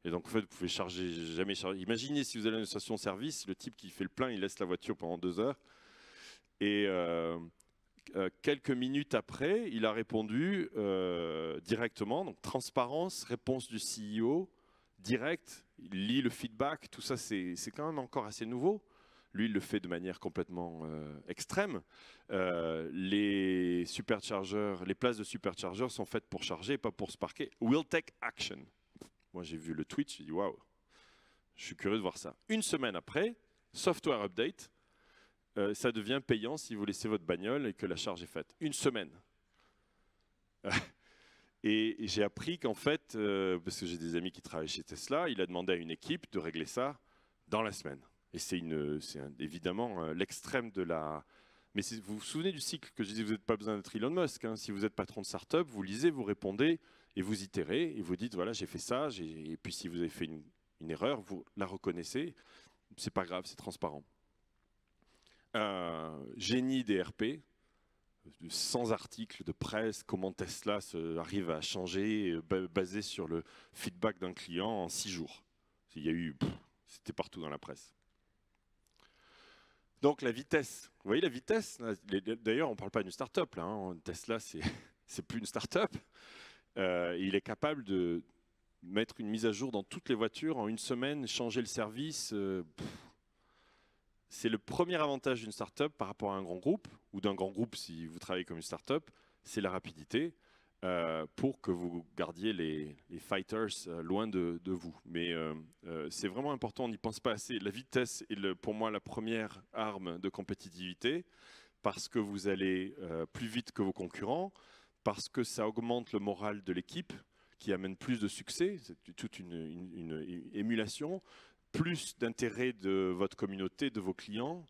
Et donc, en fait, vous pouvez jamais charger. Imaginez si vous allez à une station-service, le type qui fait le plein, il laisse la voiture pendant 2 heures. Et quelques minutes après, il a répondu directement. Donc, transparence, réponse du CEO, direct. Il lit le feedback. Tout ça, c'est quand même encore assez nouveau. Lui, il le fait de manière complètement extrême. Les superchargeurs, les places de superchargeurs sont faites pour charger, pas pour se parquer. We'll take action. Moi, j'ai vu le tweet, j'ai dit waouh, je suis curieux de voir ça. 1 semaine après, software update, ça devient payant si vous laissez votre bagnole et que la charge est faite. 1 semaine. Et j'ai appris qu'en fait, parce que j'ai des amis qui travaillent chez Tesla, il a demandé à une équipe de régler ça dans la semaine. Et c'est évidemment l'extrême de la... Mais vous vous souvenez du cycle que je disais, vous n'avez pas besoin d'être Elon Musk. Hein. Si vous êtes patron de start-up, vous lisez, vous répondez, et vous itérez, et vous dites, voilà, j'ai fait ça, et puis si vous avez fait une erreur, vous la reconnaissez, c'est pas grave, c'est transparent. Génie des RP, 100 articles de presse, comment Tesla arrive à changer, basé sur le feedback d'un client en 6 jours. Il y a eu, c'était partout dans la presse. Donc la vitesse, vous voyez la vitesse, d'ailleurs on ne parle pas d'une start-up, là, hein. Tesla c'est plus une start-up. Il est capable de mettre une mise à jour dans toutes les voitures en 1 semaine, changer le service. C'est le premier avantage d'une start-up par rapport à un grand groupe, ou d'un grand groupe si vous travaillez comme une start-up, c'est la rapidité pour que vous gardiez les fighters loin de vous. Mais c'est vraiment important, on n'y pense pas assez. La vitesse est pour moi la première arme de compétitivité, parce que vous allez plus vite que vos concurrents, parce que ça augmente le moral de l'équipe, qui amène plus de succès, c'est toute une émulation, plus d'intérêt de votre communauté, de vos clients,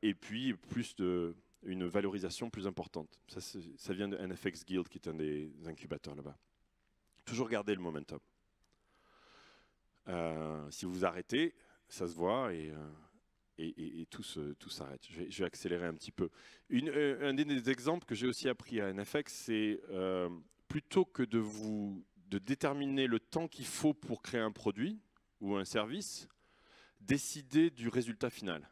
et puis une valorisation plus importante. Ça vient de NFX Guild, qui est un des incubateurs là-bas. Toujours garder le momentum. Si vous arrêtez, ça se voit et tout s'arrête. Je vais accélérer un petit peu. Un des exemples que j'ai aussi appris à NFX, c'est plutôt que de déterminer le temps qu'il faut pour créer un produit ou un service, décider du résultat final.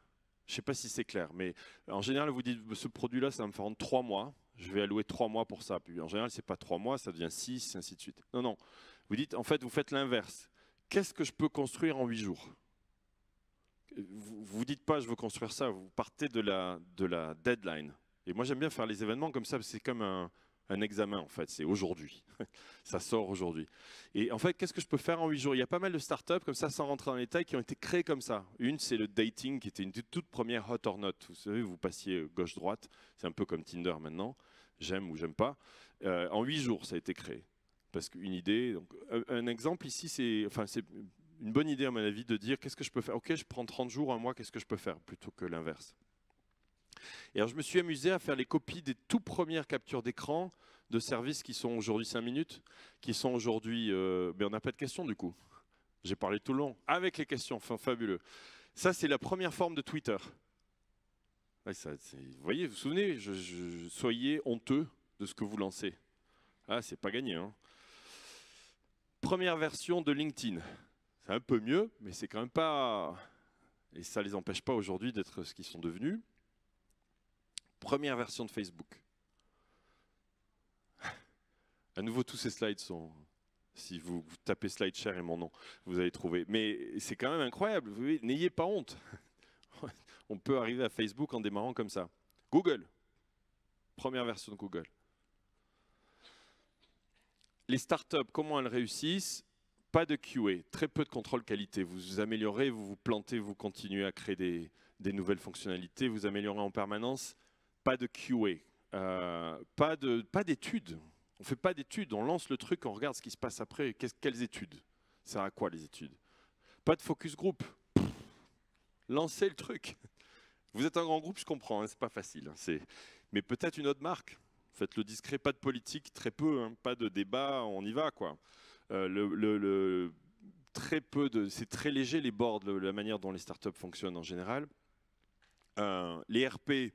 Je ne sais pas si c'est clair, mais en général, vous dites, ce produit-là, ça va me faire en 3 mois, je vais allouer 3 mois pour ça. Puis en général, ce n'est pas 3 mois, ça devient 6, ainsi de suite. Non, non. Vous dites, en fait, vous faites l'inverse. Qu'est-ce que je peux construire en 8 jours ? Vous ne dites pas, je veux construire ça, vous partez de la deadline. Et moi, j'aime bien faire les événements comme ça, parce que c'est comme un examen, en fait, c'est aujourd'hui. Ça sort aujourd'hui. Et en fait, qu'est-ce que je peux faire en 8 jours ? Il y a pas mal de startups, comme ça, sans rentrer dans les détails, qui ont été créées comme ça. Une, c'est le dating, qui était une toute première hot or not. Vous savez, vous passiez gauche-droite, c'est un peu comme Tinder maintenant, j'aime ou j'aime pas. En 8 jours, ça a été créé. Parce qu'une idée, donc, un exemple ici, c'est une bonne idée à mon avis de dire qu'est-ce que je peux faire. Ok, je prends 30 jours, un mois, qu'est-ce que je peux faire, plutôt que l'inverse. Et alors je me suis amusé à faire les copies des tout premières captures d'écran de services qui sont aujourd'hui 5 minutes, qui sont aujourd'hui... mais on n'a pas de questions du coup. J'ai parlé tout le long, avec les questions, enfin fabuleux. Ça, c'est la première forme de Twitter. Ouais, vous voyez, vous vous souvenez, soyez honteux de ce que vous lancez. Ah, c'est pas gagné. Hein. Première version de LinkedIn. C'est un peu mieux, mais c'est quand même pas... Et ça ne les empêche pas aujourd'hui d'être ce qu'ils sont devenus. Première version de Facebook. À nouveau, tous ces slides sont... Si vous tapez SlideShare et mon nom, vous allez trouver. Mais c'est quand même incroyable. N'ayez pas honte. On peut arriver à Facebook en démarrant comme ça. Google. Première version de Google. Les startups, comment elles réussissent? Pas de QA, très peu de contrôle qualité. Vous vous améliorez, vous vous plantez, vous continuez à créer des nouvelles fonctionnalités, vous améliorez en permanence. Pas de QA, pas d'études. On ne fait pas d'études, on lance le truc, on regarde ce qui se passe après. Quelles études? Ça sert à quoi les études? Pas de focus group. Lancez le truc. Vous êtes un grand groupe, je comprends, hein, c'est pas facile. Hein, mais peut-être une autre marque. Faites-le discret, pas de politique, très peu, hein, pas de débat, on y va quoi. Très peu c'est très léger les boards, la manière dont les startups fonctionnent en général. Les RP, il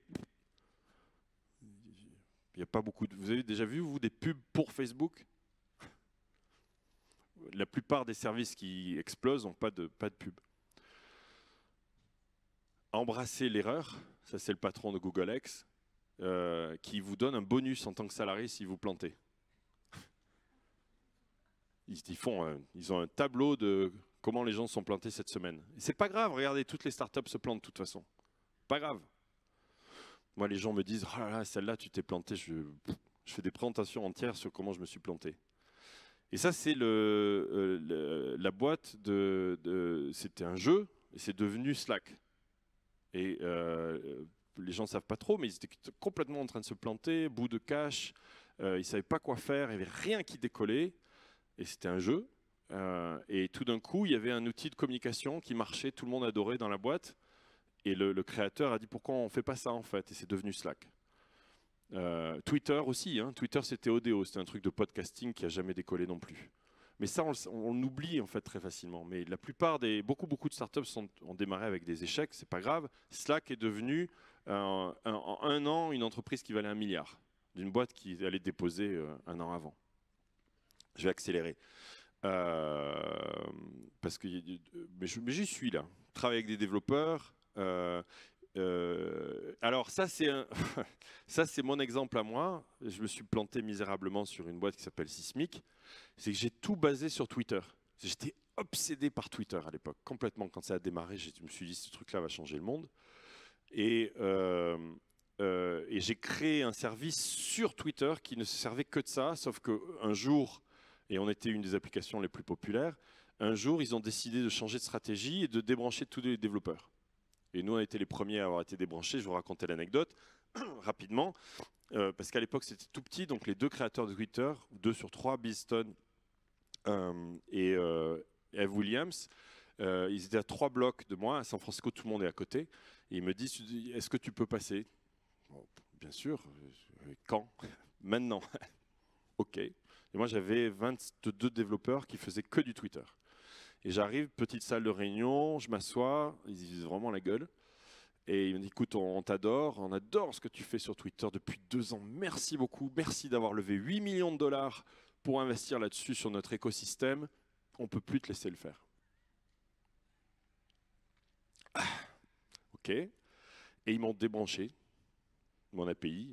n'y a pas beaucoup vous avez déjà vu, vous, des pubs pour Facebook? La plupart des services qui explosent n'ont pas de pub. Embrassez l'erreur, ça c'est le patron de Google X, qui vous donne un bonus en tant que salarié si vous plantez. Ils ont un tableau de comment les gens sont plantés cette semaine. C'est pas grave, regardez, toutes les startups se plantent de toute façon. Pas grave. Moi, les gens me disent, oh là là, celle-là, tu t'es planté. Je fais des présentations entières sur comment je me suis planté. Et ça, c'est la boîte c'était un jeu, et c'est devenu Slack. Et les gens ne savent pas trop, mais ils étaient complètement en train de se planter, bout de cash, ils ne savaient pas quoi faire, il n'y avait rien qui décollait. Et c'était un jeu. Et tout d'un coup, il y avait un outil de communication qui marchait, tout le monde adorait dans la boîte. Et le créateur a dit pourquoi on ne fait pas ça en fait. Et c'est devenu Slack. Twitter aussi. Hein. Twitter, c'était Odeo. C'était un truc de podcasting qui n'a jamais décollé non plus. Mais ça, on oublie en fait très facilement. Mais la plupart beaucoup de startups ont démarré avec des échecs. C'est pas grave. Slack est devenu en un an une entreprise qui valait 1 milliard. D'une boîte qui allait déposer 1 an avant. Je vais accélérer. Parce que, mais j'y suis là. Je travaille avec des développeurs. Alors ça, c'est mon exemple à moi. Je me suis planté misérablement sur une boîte qui s'appelle Sismic. C'est que j'ai tout basé sur Twitter. J'étais obsédé par Twitter à l'époque. Complètement, quand ça a démarré, je me suis dit, ce truc-là va changer le monde. Et j'ai créé un service sur Twitter qui ne se servait que de ça, sauf qu'un jour... Et on était une des applications les plus populaires. Un jour, ils ont décidé de changer de stratégie et de débrancher tous les développeurs. Et nous, on a été les premiers à avoir été débranchés. Je vous racontais l'anecdote rapidement, parce qu'à l'époque, c'était tout petit. Donc, les deux créateurs de Twitter, 2 sur 3, Bill Stone et Eve Williams, ils étaient à 3 blocs de moi. À San Francisco, tout le monde est à côté. Et ils me disent, est-ce que tu peux passer? Bon, bien sûr. Quand? Maintenant. OK. Et moi, j'avais 22 développeurs qui faisaient que du Twitter. Et j'arrive, petite salle de réunion, je m'assois, ils disent vraiment la gueule. Et ils me disent, écoute, on t'adore, on adore ce que tu fais sur Twitter depuis 2 ans. Merci beaucoup, merci d'avoir levé 8 millions de dollars pour investir là-dessus sur notre écosystème. On ne peut plus te laisser le faire. OK. Et ils m'ont débranché mon API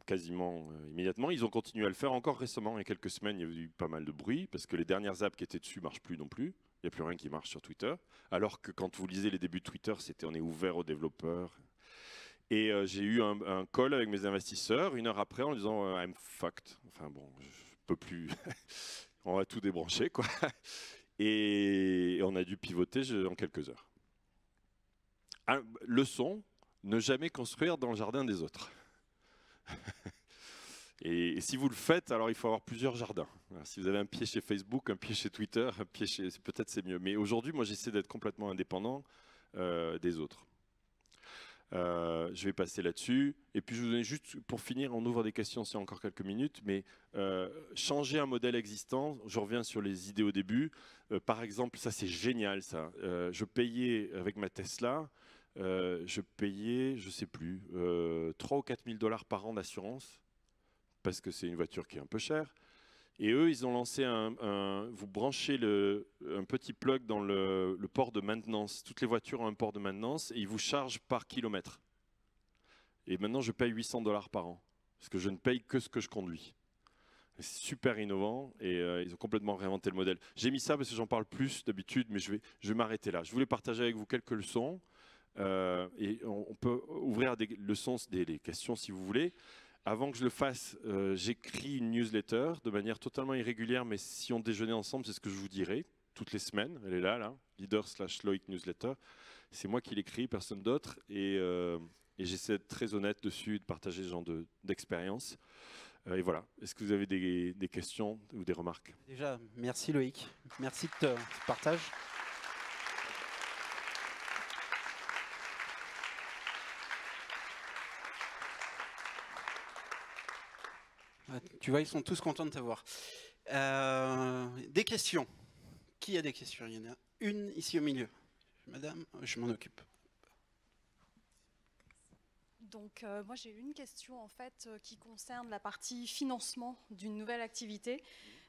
quasiment immédiatement. Ils ont continué à le faire encore récemment. Il y a quelques semaines, il y a eu pas mal de bruit parce que les dernières apps qui étaient dessus ne marchent plus non plus. Il n'y a plus rien qui marche sur Twitter. Alors que quand vous lisez les débuts de Twitter, c'était on est ouvert aux développeurs. Et j'ai eu un call avec mes investisseurs 1 heure après en disant I'm fucked. Enfin bon, je peux plus. On va tout débrancher, quoi. Et on a dû pivoter en quelques heures. Leçon, ne jamais construire dans le jardin des autres. Et si vous le faites, alors il faut avoir plusieurs jardins. Alors, si vous avez un pied chez Facebook, un pied chez Twitter, un pied chez... peut-être c'est mieux. Mais aujourd'hui, moi, j'essaie d'être complètement indépendant des autres. Je vais passer là-dessus. Et puis, je vous donne juste, pour finir, on ouvre des questions, c'est encore quelques minutes, mais changer un modèle existant, je reviens sur les idées au début. Par exemple, ça c'est génial, ça. Je payais avec ma Tesla, je payais, je ne sais plus, 3 ou 4 000 $ par an d'assurance, parce que c'est une voiture qui est un peu chère. Et eux, ils ont lancé vous branchez un petit plug dans le port de maintenance. Toutes les voitures ont un port de maintenance et ils vous chargent par kilomètre. Et maintenant, je paye 800 $ par an, parce que je ne paye que ce que je conduis. C'est super innovant et ils ont complètement réinventé le modèle. J'ai mis ça parce que j'en parle plus d'habitude, mais je vais m'arrêter là. Je voulais partager avec vous quelques leçons et on peut ouvrir des leçons, des questions si vous voulez. Avant que je le fasse, j'écris une newsletter de manière totalement irrégulière, mais si on déjeunait ensemble, c'est ce que je vous dirai toutes les semaines. Elle est là, leader/Loïc newsletter. C'est moi qui l'écris, personne d'autre. Et j'essaie d'être très honnête dessus, de partager ce genre d'expérience. Et voilà. Est-ce que vous avez des questions ou des remarques? Déjà, merci Loïc. Merci de ce partage. Tu vois, ils sont tous contents de te voir. Des questions. Qui a des questions? Il y en a une ici au milieu. Madame, je m'en occupe. Donc moi j'ai une question en fait qui concerne la partie financement d'une nouvelle activité.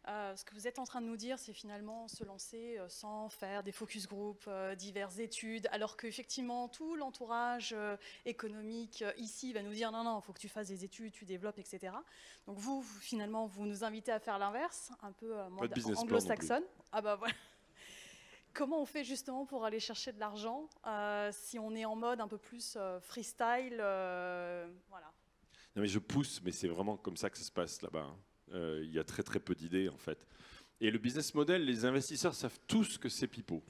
Ce que vous êtes en train de nous dire, c'est finalement se lancer sans faire des focus group, diverses études, alors qu'effectivement tout l'entourage économique ici va nous dire non, il faut que tu fasses des études, tu développes, etc. Donc vous finalement, vous nous invitez à faire l'inverse, un peu mode anglo-saxonne. Ah bah voilà. Comment on fait justement pour aller chercher de l'argent si on est en mode un peu plus freestyle voilà. Non mais je pousse, mais c'est vraiment comme ça que ça se passe là-bas. Il y a très très peu d'idées en fait. Et le business model, les investisseurs savent tous que c'est pipeau.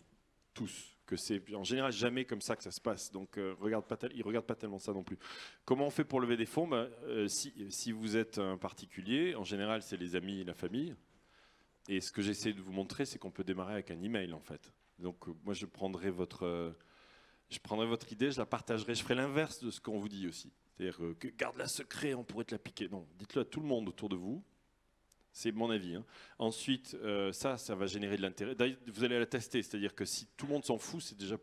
Tous. Que c'est en général jamais comme ça que ça se passe. Donc ils ne regardent pas tellement ça non plus. Comment on fait pour lever des fonds? Si vous êtes un particulier, en général c'est les amis et la famille. Et ce que j'essaie de vous montrer, c'est qu'on peut démarrer avec un email en fait. Donc moi je prendrai votre idée, je la partagerai, je ferai l'inverse de ce qu'on vous dit aussi. C'est-à-dire que garde-la secret, on pourrait te la piquer. Non, dites-le à tout le monde autour de vous. C'est mon avis. Hein. Ensuite, ça va générer de l'intérêt. D'ailleurs, vous allez la tester, c'est-à-dire que si tout le monde s'en fout, c'est déjà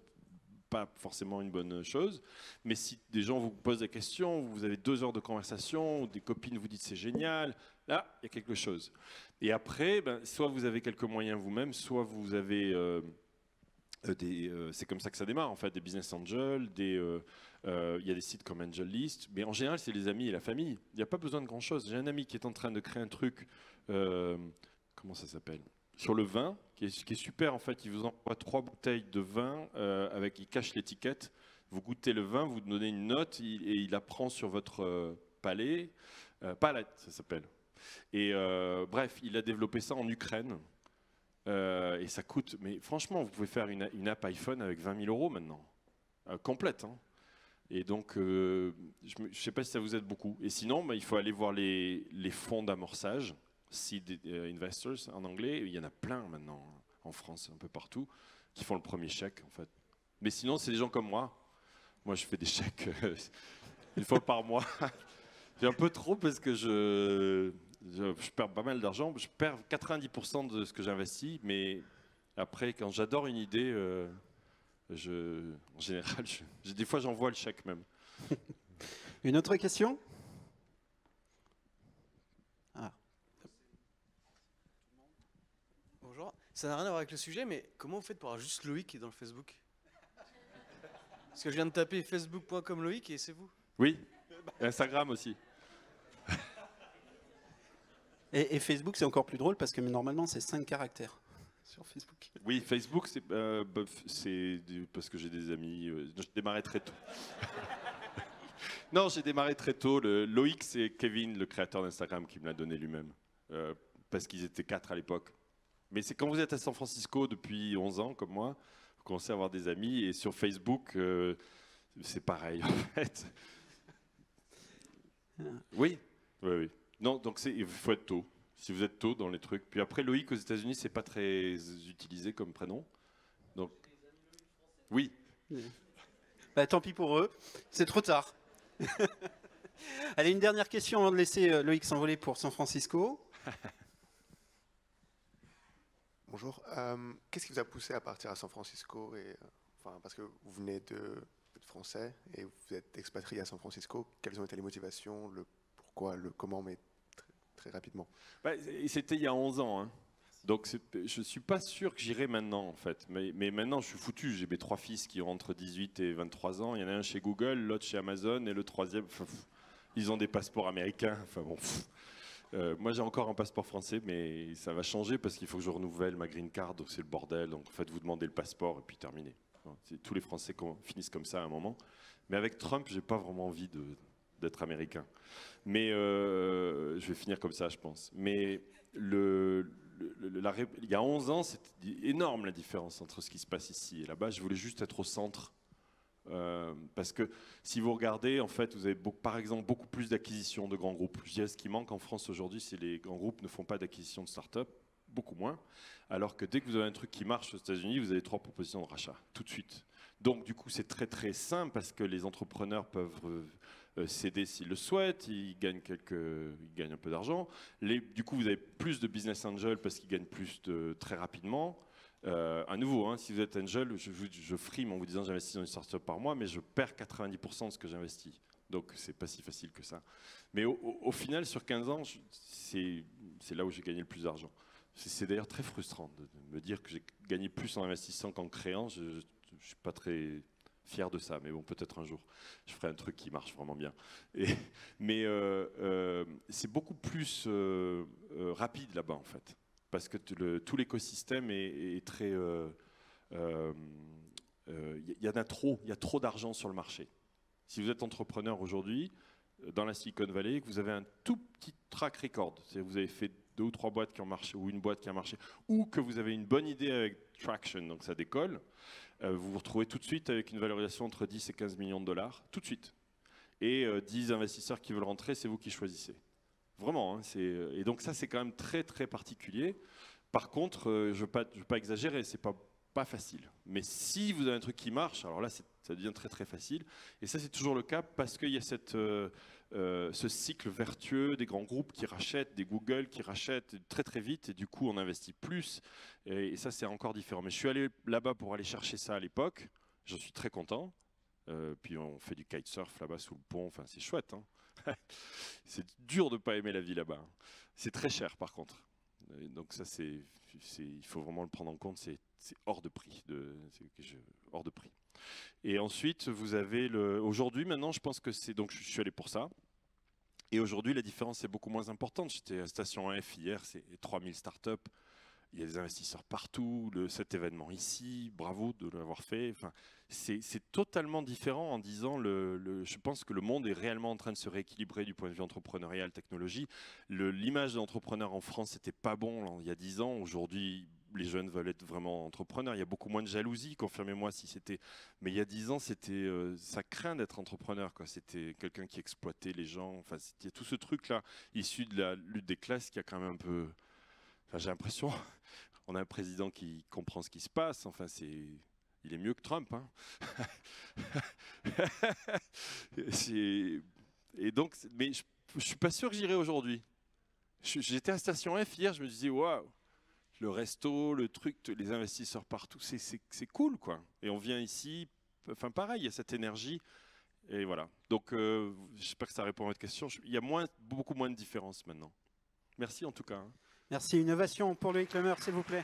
pas forcément une bonne chose. Mais si des gens vous posent des questions, vous avez 2 heures de conversation, ou des copines vous disent c'est génial, là, il y a quelque chose. Et après, soit vous avez quelques moyens vous-même, soit vous avez c'est comme ça que ça démarre en fait, des business angels, il y a des sites comme AngelList, mais en général c'est les amis et la famille. Il n'y a pas besoin de grand-chose. J'ai un ami qui est en train de créer un truc, comment ça s'appelle, sur le vin, qui est super en fait. Il vous envoie 3 bouteilles de vin, il cache l'étiquette. Vous goûtez le vin, vous donnez une note, et il la prend sur votre palais, palette ça s'appelle. Et bref, il a développé ça en Ukraine. Et ça coûte, mais franchement, vous pouvez faire une app iPhone avec 20 000 € maintenant. complète. Hein. Et donc, je ne sais pas si ça vous aide beaucoup. Et sinon, il faut aller voir les fonds d'amorçage, seed investors en anglais. Il y en a plein maintenant en France, un peu partout, qui font le premier chèque en fait. Mais sinon, c'est des gens comme moi. Moi, je fais des chèques une fois par mois. J'ai un peu trop parce que je perds pas mal d'argent. Je perds 90% de ce que j'investis, mais après, quand j'adore une idée, en général, des fois, j'envoie le chèque même. Une autre question? Bonjour. Ça n'a rien à voir avec le sujet, mais comment vous faites pour avoir juste Loïc dans le Facebook? Parce que je viens de taper facebook.com Loïc et c'est vous. Oui, Instagram aussi. Et Facebook, c'est encore plus drôle parce que normalement, c'est 5 caractères sur Facebook. Oui, Facebook, c'est parce que j'ai des amis. J'ai démarré très tôt. Non, j'ai démarré très tôt. Loïc, c'est Kevin, le créateur d'Instagram, qui me l'a donné lui-même. Parce qu'ils étaient 4 à l'époque. Mais c'est quand vous êtes à San Francisco depuis 11 ans, comme moi, vous commencez à avoir des amis. Et sur Facebook, c'est pareil, en fait. Oui, oui, oui. Non, donc il faut être tôt. Si vous êtes tôt dans les trucs. Puis après, Loïc aux États-Unis, c'est pas très utilisé comme prénom. Donc, oui. Bah, tant pis pour eux, c'est trop tard. Allez, une dernière question avant de laisser Loïc s'envoler pour San Francisco. Bonjour. Qu'est-ce qui vous a poussé à partir à San Francisco parce que vous venez d'être français et vous êtes expatrié à San Francisco. Quelles ont été les motivations, le pourquoi, le comment, mais très rapidement. C'était il y a 11 ans. Hein. Donc je ne suis pas sûr que j'irai maintenant, en fait. Mais maintenant, je suis foutu. J'ai mes 3 fils qui ont entre 18 et 23 ans. Il y en a un chez Google, l'autre chez Amazon et le troisième, ils ont des passeports américains. Enfin bon. Moi, j'ai encore un passeport français, mais ça va changer parce qu'il faut que je renouvelle ma green card. Donc c'est le bordel. Donc en fait, vous demandez le passeport et puis terminé. Tous les Français finissent comme ça à un moment. Mais avec Trump, j'ai pas vraiment envie d'être américain. Mais je vais finir comme ça, je pense. Mais il y a 11 ans, c'était énorme la différence entre ce qui se passe ici et là-bas. Je voulais juste être au centre. Parce que si vous regardez, en fait, vous avez par exemple beaucoup plus d'acquisitions de grands groupes. Je dirais ce qui manque en France aujourd'hui, c'est les grands groupes ne font pas d'acquisition de start-up, beaucoup moins. Alors que dès que vous avez un truc qui marche aux États-Unis, vous avez 3 propositions de rachat, tout de suite. Donc du coup, c'est très très simple parce que les entrepreneurs peuvent céder s'ils le souhaitent, ils gagnent un peu d'argent. Du coup, vous avez plus de business angels parce qu'ils gagnent plus très rapidement. À nouveau, hein, si vous êtes angel, je frime en vous disant j'investis dans une startup par mois, mais je perds 90% de ce que j'investis. Donc c'est pas si facile que ça. Mais au final, sur 15 ans, c'est là où j'ai gagné le plus d'argent. C'est d'ailleurs très frustrant de me dire que j'ai gagné plus en investissant qu'en créant. Je ne suis pas très fier de ça, mais bon, peut-être un jour, je ferai un truc qui marche vraiment bien. Mais c'est beaucoup plus rapide là-bas, en fait. Parce que tout l'écosystème est très... il y en a trop, il y a trop d'argent sur le marché. Si vous êtes entrepreneur aujourd'hui, dans la Silicon Valley, que vous avez un tout petit track record, c'est-à-dire que vous avez fait 2 ou 3 boîtes qui ont marché, ou une boîte qui a marché, ou que vous avez une bonne idée avec traction, donc ça décolle, vous vous retrouvez tout de suite avec une valorisation entre 10 et 15 millions de dollars, tout de suite. Et 10 investisseurs qui veulent rentrer, c'est vous qui choisissez. Vraiment, hein, et donc ça c'est quand même très très particulier. Par contre, je ne veux pas exagérer, c'est pas facile. Mais si vous avez un truc qui marche, alors là ça devient très très facile. Et ça c'est toujours le cas parce qu'il y a ce cycle vertueux des grands groupes qui rachètent, des Google qui rachètent très très vite et du coup on investit plus. Et ça c'est encore différent. Mais je suis allé là-bas pour aller chercher ça à l'époque. J'en suis très content. Puis on fait du kitesurf là-bas sous le pont. Enfin c'est chouette. Hein. C'est dur de ne pas aimer la vie là-bas. C'est très cher par contre. Et donc ça, il faut vraiment le prendre en compte. C'est hors de prix. Hors de prix. Et ensuite, vous avez aujourd'hui, maintenant, je pense que c'est... Donc je suis allé pour ça. Et aujourd'hui, la différence est beaucoup moins importante. J'étais à Station F hier, c'est 3000 startups. Il y a des investisseurs partout, cet événement ici, bravo de l'avoir fait. Enfin, c'est totalement différent en disant, je pense que le monde est réellement en train de se rééquilibrer du point de vue entrepreneurial, technologie. L'image de l'entrepreneur en France n'était pas bon là, il y a 10 ans. Aujourd'hui, les jeunes veulent être vraiment entrepreneurs. Il y a beaucoup moins de jalousie, confirmez-moi si c'était... Mais il y a 10 ans, c'était, ça craint d'être entrepreneur, quoi. C'était quelqu'un qui exploitait les gens. Enfin, il y a tout ce truc-là, issu de la lutte des classes, qui a quand même un peu... Enfin, j'ai l'impression, on a un président qui comprend ce qui se passe. Enfin, il est mieux que Trump, hein. Et donc, mais je suis pas sûr que j'irai aujourd'hui. J'étais à Station F hier, je me disais, waouh, le resto, le truc, les investisseurs partout, c'est cool, quoi. Et on vient ici, enfin pareil, il y a cette énergie. Et voilà. Donc, j'espère que ça répond à votre question. Il y a beaucoup moins de différence maintenant. Merci en tout cas. Merci. Une ovation pour Loïc Lemerre, s'il vous plaît.